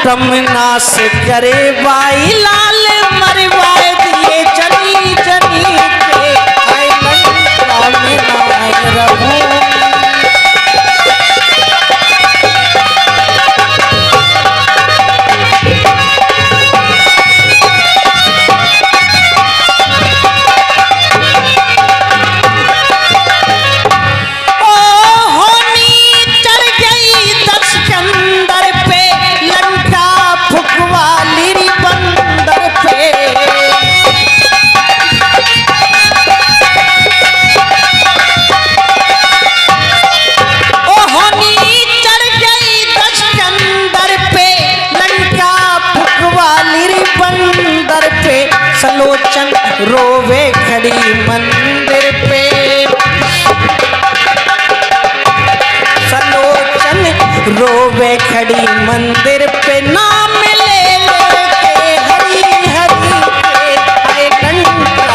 ब्रह्मनाश करे बाई लाल मरवाए दिए जनी जनी के आए लंका में नाय रहूं। सलोचन रोवे खड़ी मंदिर पे, सलोचन रोवे खड़ी मंदिर पे, नाम ले लेके हरी हरी के आए लंका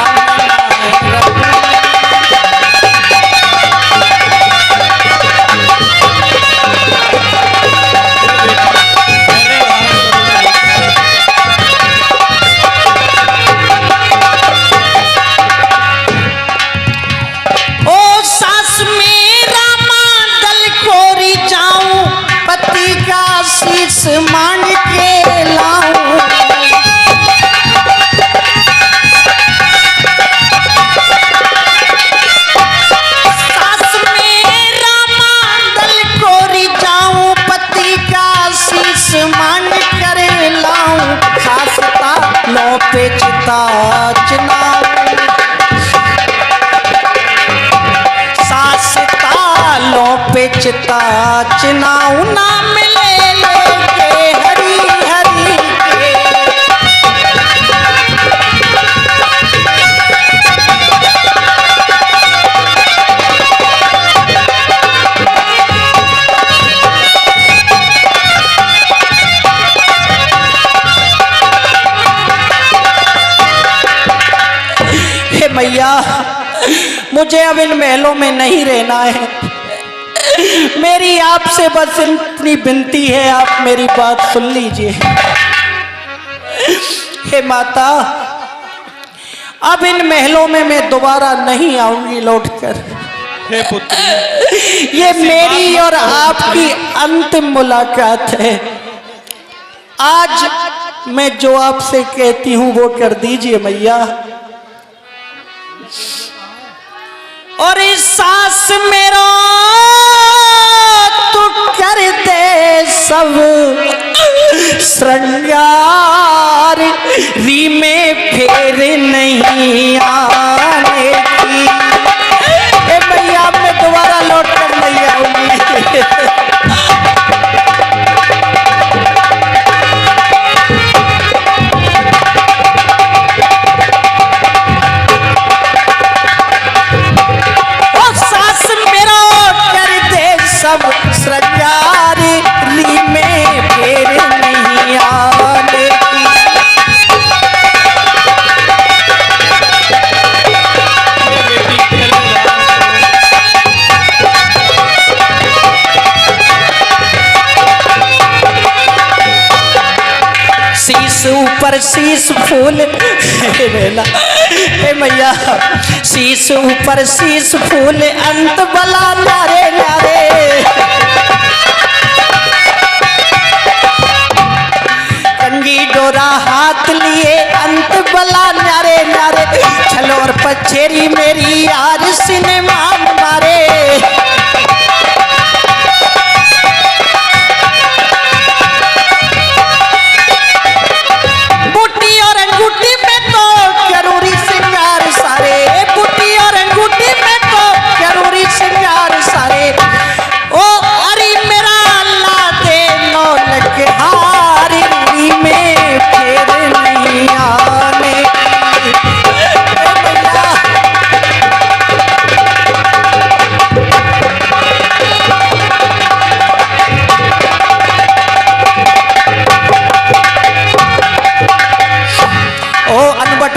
मांग के लाऊं। सास मेरा मांगल कोरी जाऊं, पति का शीश मांग कर लाऊं, सासता लो पे चिता चनाऊं, सासता लो पे चिता चनाऊं, नाम ले लेके हरी हरी के। हे मैया, मुझे अब इन महलों में नहीं रहना है। मेरी आपसे बस इतनी विनती है, आप मेरी बात सुन लीजिए। हे माता, अब इन महलों में मैं दोबारा नहीं आऊंगी लौटकर। हे पुत्री, ये मेरी और आपकी अंतिम मुलाकात है। आज मैं जो आपसे कहती हूं वो कर दीजिए मैया। और इस सास मेरा तू कर दे सब श्रृंगार, री में फेर नहीं आने की। ए मैया, मैं दोबारा लौट कर नहीं आऊंगी। सब श्रृंगार, ली में फेर नहीं आने की। शीश ऊपर शीश फूल हे मैया, शीश ऊपर शीश फूल, अंत बला नारे नारे। कंगी डोरा हाथ लिए, अंत बला नारे नारे। छलो और पछेरी मेरी यार सिनेमा मारे।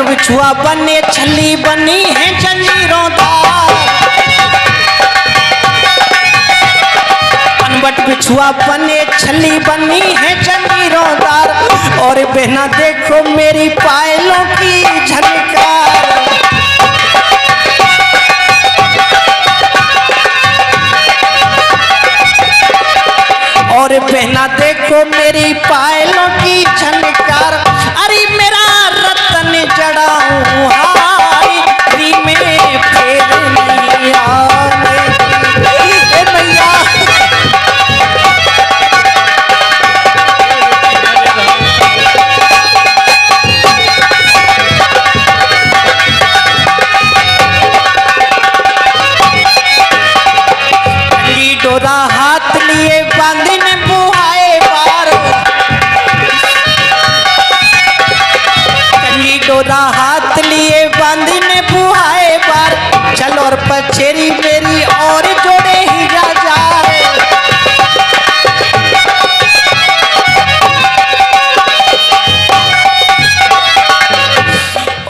बिछुआ बने छली बनी है जंजीरों दार, अनबट बट बिछुआ बने छली बनी है जंजीरोंदार और बहना देखो मेरी पायलों की झनकार। और बहना देखो मेरी पायलों की झनकार। अरे मेरा रतन जड़ाऊं हाय री में फेर नहीं आने की मैया। डोरा हाथ लिए बांधने बुहाए बार, कंगी डोरा हाथ लिए बांधने बुहाए बार। चलो और पचेरी मेरी और जोड़े ही जा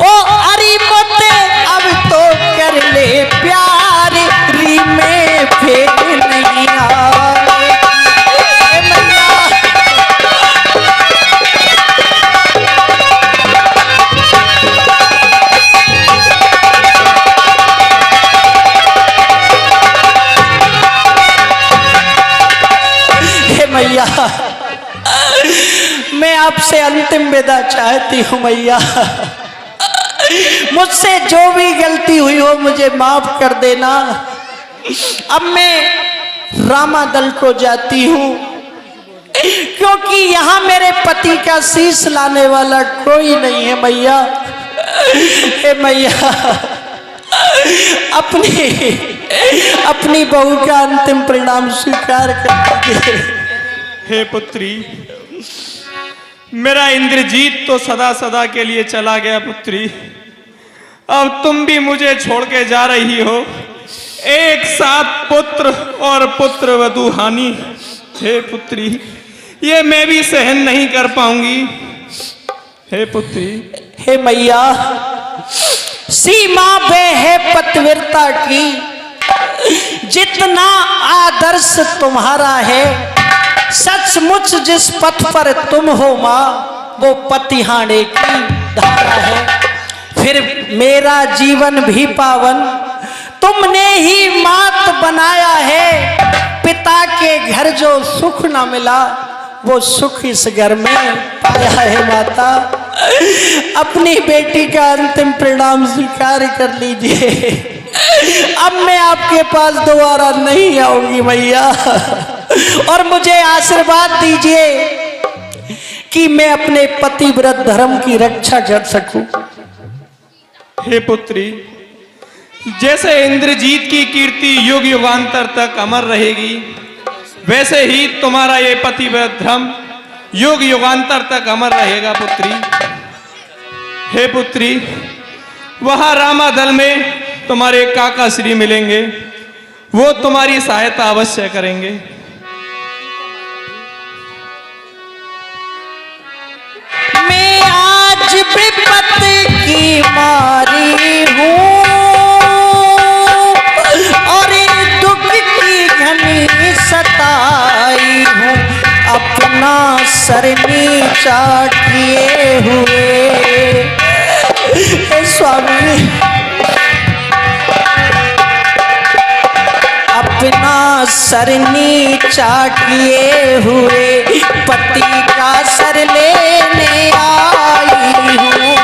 ओ अरी मोते अब तो कर ले प्यार री में फेर नहीं आए मैया। हे मैया मैं आपसे अंतिम विदा चाहती हूँ मैया। मुझसे जो भी गलती हुई हो मुझे माफ कर देना। अब मैं रामादल को जाती हूँ क्योंकि यहाँ मेरे पति का शीश लाने वाला कोई नहीं है मैया। हे मैया अपनी बहू का अंतिम परिणाम स्वीकार कर दीजिए। हे पुत्री, मेरा इंद्रजीत तो सदा सदा के लिए चला गया पुत्री, अब तुम भी मुझे छोड़ के जा रही हो। एक साथ पुत्र और पुत्र वधू हानि। हे पुत्री, ये मैं भी सहन नहीं कर पाऊंगी। हे पुत्री। हे मैया सीमा बे है पतिव्रता की, जितना आदर्श तुम्हारा है सचमुच जिस पथ पर तुम हो माँ वो पतिहाने की धारा है। फिर मेरा जीवन भी पावन तुमने ही मात बनाया है। पिता के घर जो सुख ना मिला वो सुख इस घर में पाया है माता। अपनी बेटी का अंतिम परिणाम स्वीकार कर लीजिए। अब मैं आपके पास दोबारा नहीं आऊंगी मैया और मुझे आशीर्वाद दीजिए कि मैं अपने पतिव्रत धर्म की रक्षा कर सकूं। हे पुत्री, जैसे इंद्रजीत की कीर्ति युग युगांतर तक अमर रहेगी वैसे ही तुम्हारा ये पतिव्रत धर्म युग युगांतर तक अमर रहेगा पुत्री। हे पुत्री, वहां रामादल में तुम्हारे काका श्री मिलेंगे, वो तुम्हारी सहायता अवश्य करेंगे। मैं आज विपत की मारी हूँ और दुख की घनी सताई हूँ, अपना सर नीचा किए हुए। स्वामी अपना सर नीचा किए हुए पति का सर लेने आई हूँ।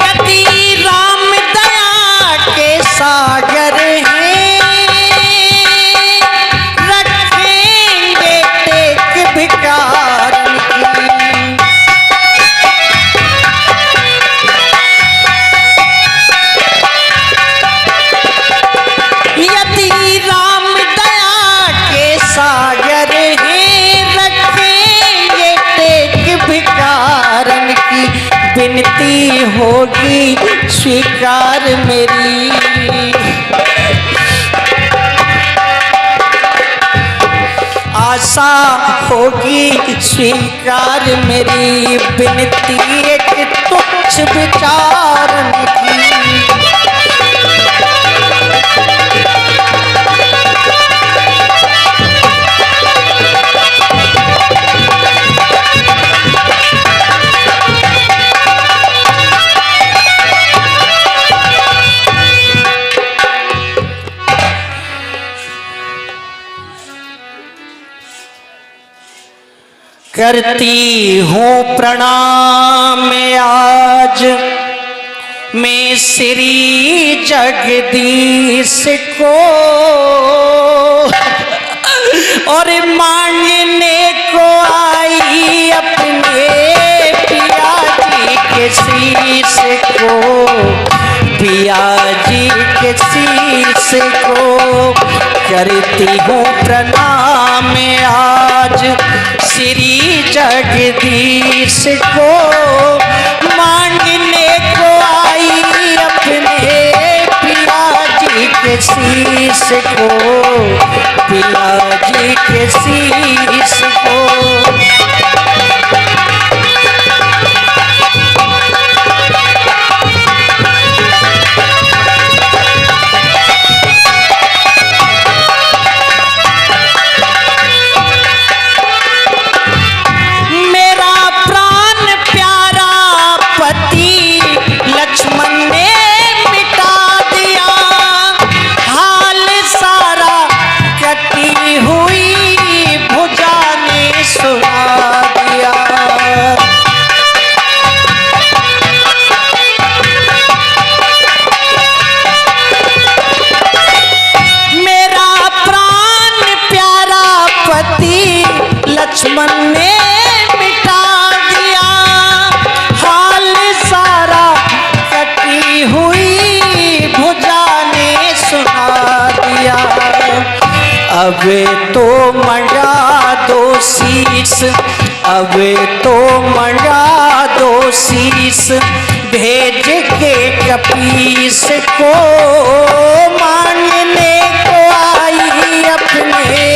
यदि राम दया के सागर हैं रखेंगे टेक भिखारन की। यदि राम दया के सागर हैं रखेंगे टेक भिखारन की, विनती होगी स्वीकार मेरी। आशा होगी स्वीकार मेरी विनती एक तुच्छ विचारन की। करती हूँ प्रणाम आज मैं श्री जगदीश को, और मांगने को आई अपने पिया जी के शीश को, पिया जी के शीश को। करती हूँ प्रणाम आज श्री जगदीश को, मांगने को आई अपने पिया जी के शीश को, पिया जी के शीश को। लक्ष्मण ने मिटा दिया हाल सारा, कटी हुई भुजा ने सुना दिया। अब तो मजा दो शीश, अब तो मजा दो शीश, भेज के कपीस को, मांगने को आई अपने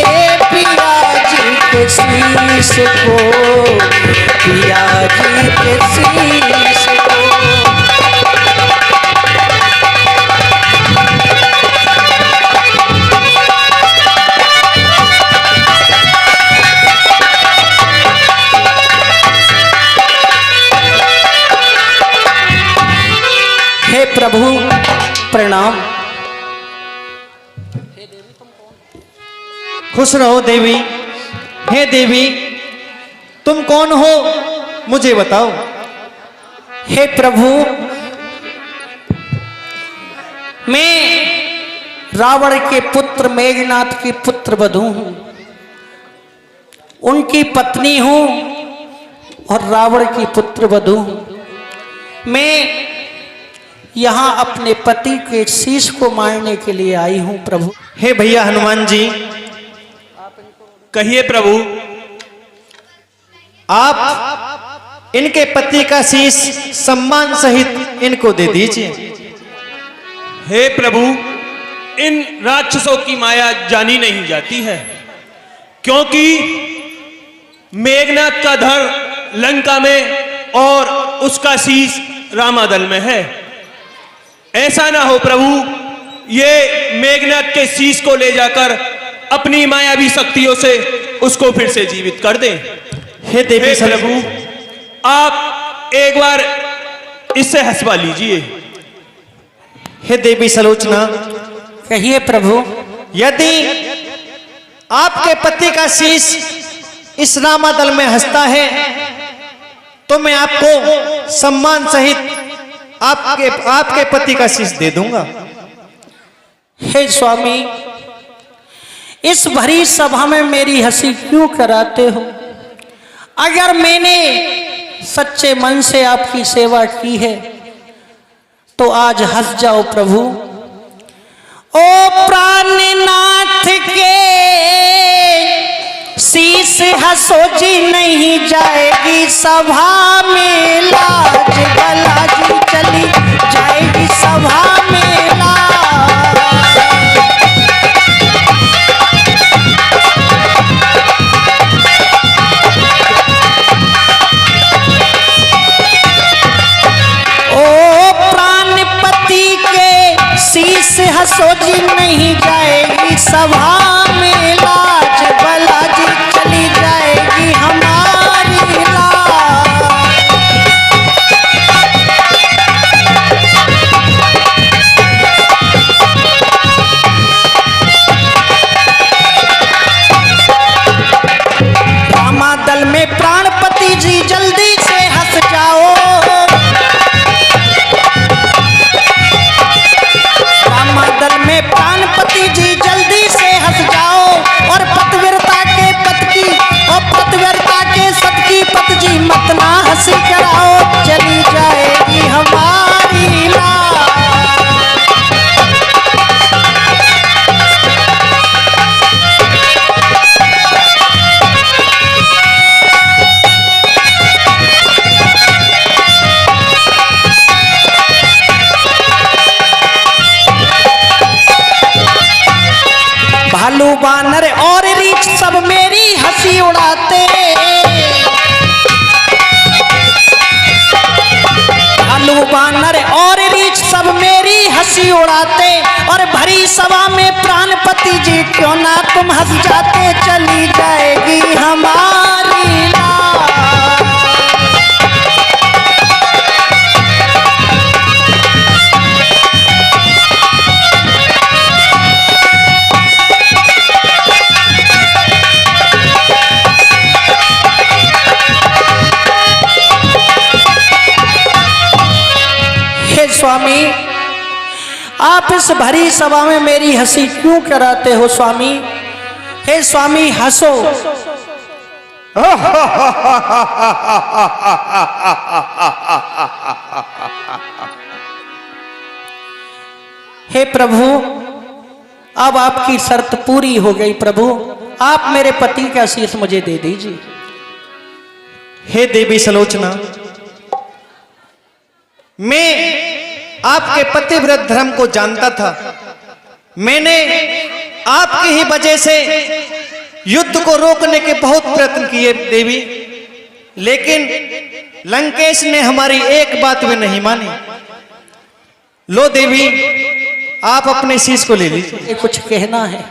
पिया जी के शीश को, पिया जी के शीश को। हे प्रभु प्रणाम। खुश रहो देवी। हे देवी तुम कौन हो मुझे बताओ। हे प्रभु मैं रावण के पुत्र मेघनाथ की पुत्र वधू हूं, उनकी पत्नी हूं और रावण की पुत्र वधू हूं। मैं यहाँ अपने पति के शीश को मारने के लिए आई हूं प्रभु। हे भैया हनुमान जी, कहिए प्रभु। आप इनके पति का शीश सम्मान सहित इनको दे दीजिए। हे प्रभु इन राक्षसों की माया जानी नहीं जाती है, क्योंकि मेघनाथ का धड़ लंका में और उसका शीश रामादल में है। ऐसा ना हो प्रभु ये मेघनाथ के शीश को ले जाकर अपनी मायावी शक्तियों से उसको फिर से जीवित कर दें। हे देवी प्रभु आप एक बार इससे हंसवा लीजिए। हे देवी सलोचना, कहिए प्रभु। यदि आपके पति का शीश इस रामादल में हंसता है तो मैं आपको सम्मान सहित आपके पति का शीश दे दूंगा। हे स्वामी इस भरी सभा में मेरी हंसी क्यों कराते हो? अगर मैंने सच्चे मन से आपकी सेवा की है तो आज हंस जाओ प्रभु। ओ प्राणनाथ के शीश हंसो जी नहीं जाएगी सभा में लाज, गलाजी चली जाएगी सभा में लाज। हंसो जी नहीं जाएगी सभा में लाज, भला जी चली जाएगी हमारी लाज। रामादल में प्राणपति जी जल्दी से हंस जाओ, रामादल में प्राणपति जी जल्दी से हंस जाओ। और पतिव्रता के पत की और पतिव्रता के सत की पत जी मत ना हंसी कराओ, चली जाएगी हमारी लाज। भालू बानर और रीछ सब मेरी हंसी उड़ाते, भालू बानर और रीछ सब मेरी हंसी उड़ाते। और भरी सभा में प्राणपति जी क्यों ना तुम हंस जाते, चली जाएगी हमारी लाज। हे स्वामी, आप इस भरी सभा में मेरी हंसी क्यों कराते हो स्वामी? हे स्वामी हंसो। हे प्रभु, अब आपकी शर्त पूरी हो गई प्रभु, आप मेरे पति का शीश मुझे दे दीजिए। हे देवी सलोचना, मैं आपके पतिव्रत धर्म को जानता था। मैंने आपकी ही वजह से युद्ध को रोकने के बहुत प्रयत्न किए देवी, लेकिन लंकेश ने हमारी एक बात भी नहीं मानी। लो देवी, आप अपने शीश को ले लीजिए। कुछ कहना है?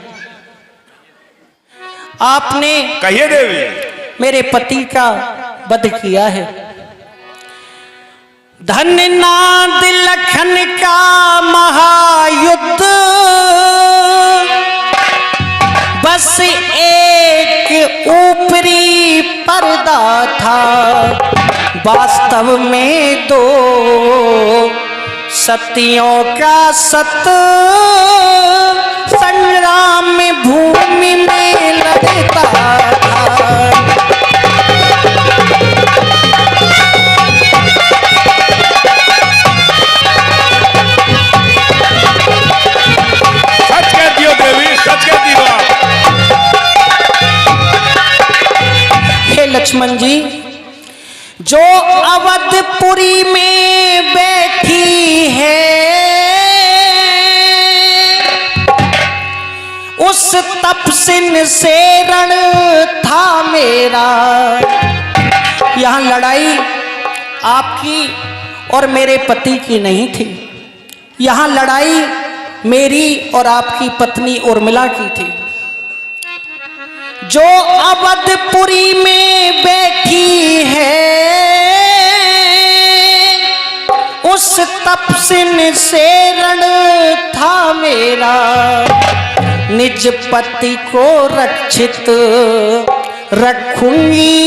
आपने कहिए देवी। मेरे पति का वध किया है। धन्य नाद लखन का महायुद्ध, बस एक ऊपरी पर्दा था, वास्तव में दो सतियों का सत संग्राम भूमि में लड़ता था। लक्ष्मण जी, जो अवधपुरी में बैठी है, उस तपसिन से रण था मेरा। यहां लड़ाई आपकी और मेरे पति की नहीं थी, यहां लड़ाई मेरी और आपकी पत्नी उर्मिला की थी। जो अवधपुरी में बैठी है, उस तपसिन से रण था मेरा। निज पति को रक्षित रखूंगी,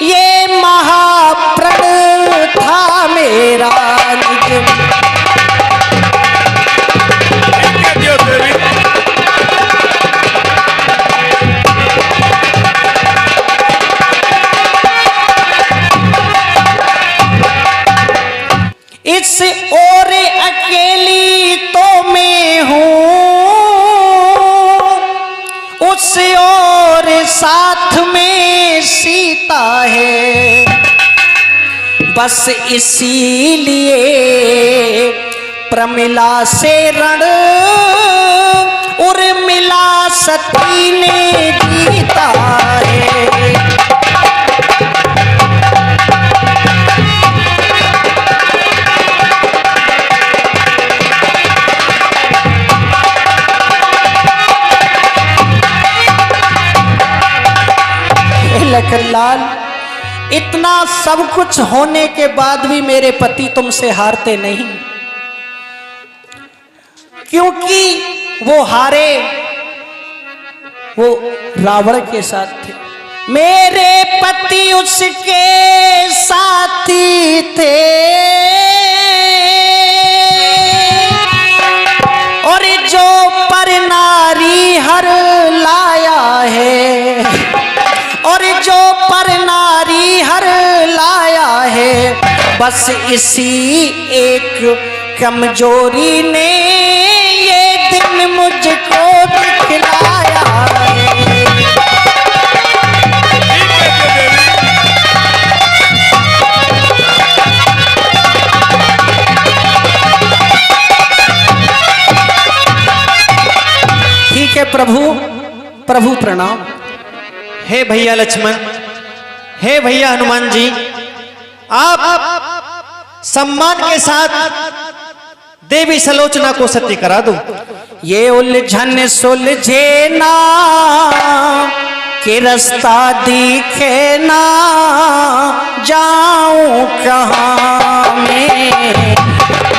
ये महाप्रण था मेरा। इस ओर अकेली तो मैं हूँ, उस ओर साथ में सीता है। बस इसीलिए प्रमिला से रण उर्मिला सती ने जीता है। तिलक लाल। इतना सब कुछ होने के बाद भी मेरे पति तुमसे हारते नहीं, क्योंकि वो हारे वो रावण के साथ थे। मेरे पति उसके साथी थे और जो पर नारी हर लाया है, और जो पर नारी हर लाया है, बस इसी एक कमजोरी ने ये दिन मुझको दिखलाया है। ठीक है प्रभु, प्रभु प्रणाम। हे भैया लक्ष्मण, हे भैया हनुमान जी, आप सम्मान के साथ देवी सलोचना को सत्य करा दो। ये उलझन सुलझे ना कि रास्ता दिखे ना, जाऊं कहाँ मैं,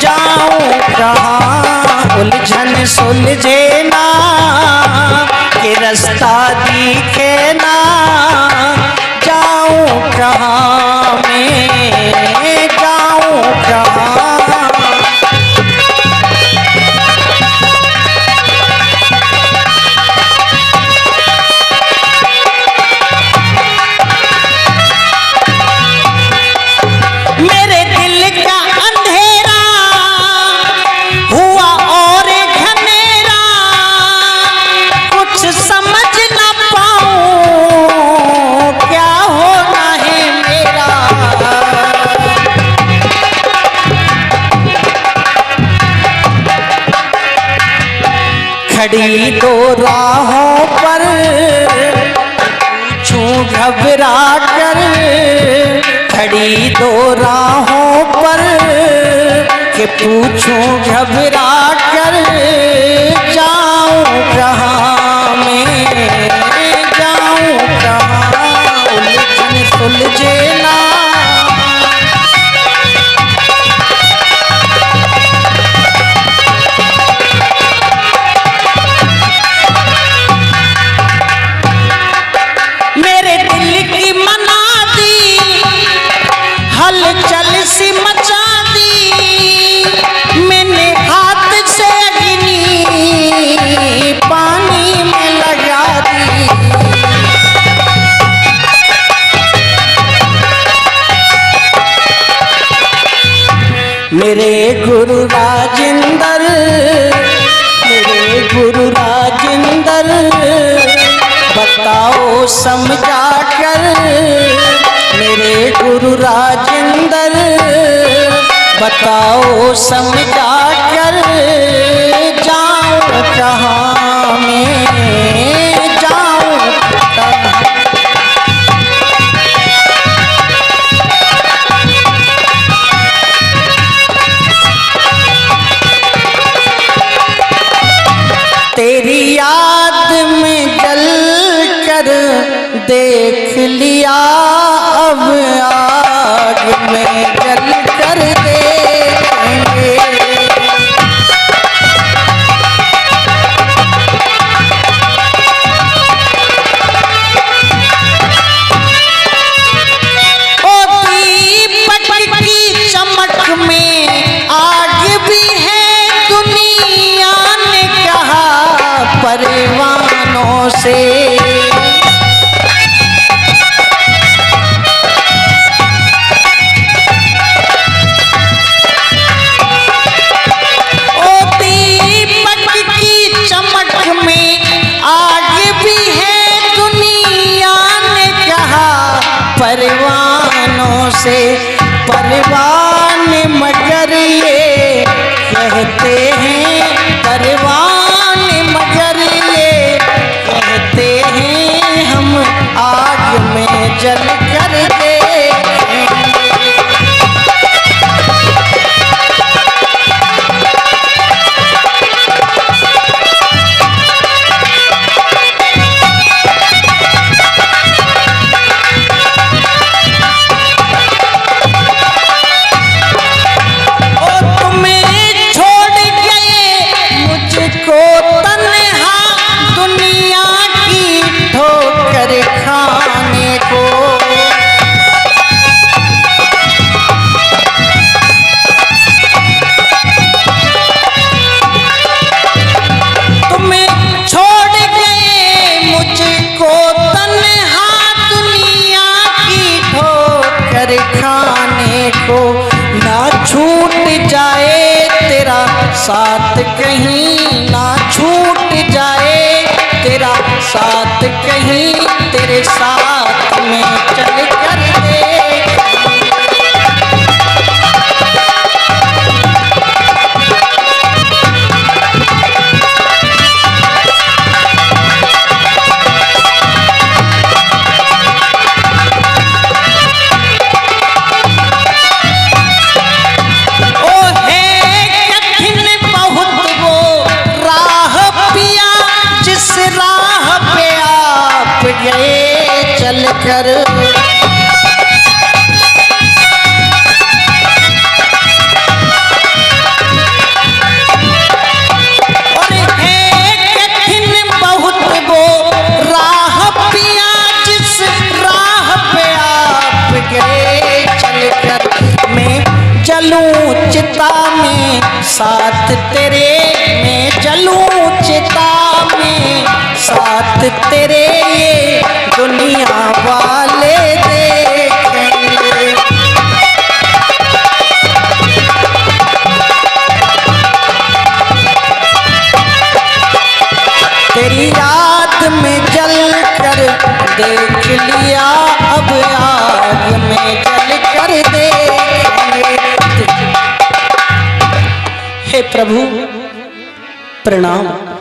जाऊं कहाँ। उलझन सुलझे ना कि रास्ता दिखे ना, जाऊं कहाँ मैं, जाऊं कहाँ। मेरे दिल का अंधेरा हुआ और घनेरा, कुछ समझ ना पाऊं क्या होना है मेरा। खड़ी दो राहों पर पूछूं घबरा कर, खड़ी दो राहों पर कि पूछूं घबरा कर, जाऊं कहाँ मैं, जाऊं कहाँ। उलझन सुलझे ना मेरे दिल की मना दी, हलचल सी मचा दी, मैंने हाथ से अग्नि पानी में लगा दी। मेरे गुरु राजेंद्र, मेरे गुरु राजेंद्र, बताओ समझा कर। मेरे गुरु राजेंद्र, बताओ समझा कर, जाऊं कहाँ मैं, जाऊं कहाँ। तेरी याद में जल कर देख लिया, अब आग में जल कर देखेंगे। ओ दीपक की चमक में आग भी है, दुनिया ने कहा परवानों से। ओ दीपक की चमक में आग भी है, दुनिया ने कहा परवानों से। परवान मगर ये कहते हैं, परवान मगर ये कहते हैं, हम आग में जल कर देखेंगे। कहीं तेरे साथ में चल कर देख। गए चल कर और है कठिन बहुत वो राह पिया जिस राह पे आप गए चल कर। मैं जलूं चिता में साथ तेरे, मैं जलूं चिता में साथ तेरे, ये दुनिया वाले देखेंगे। तेरी याद में जल कर देख लिया, अब आग में जल कर देखेंगे। हे प्रभु प्रणाम।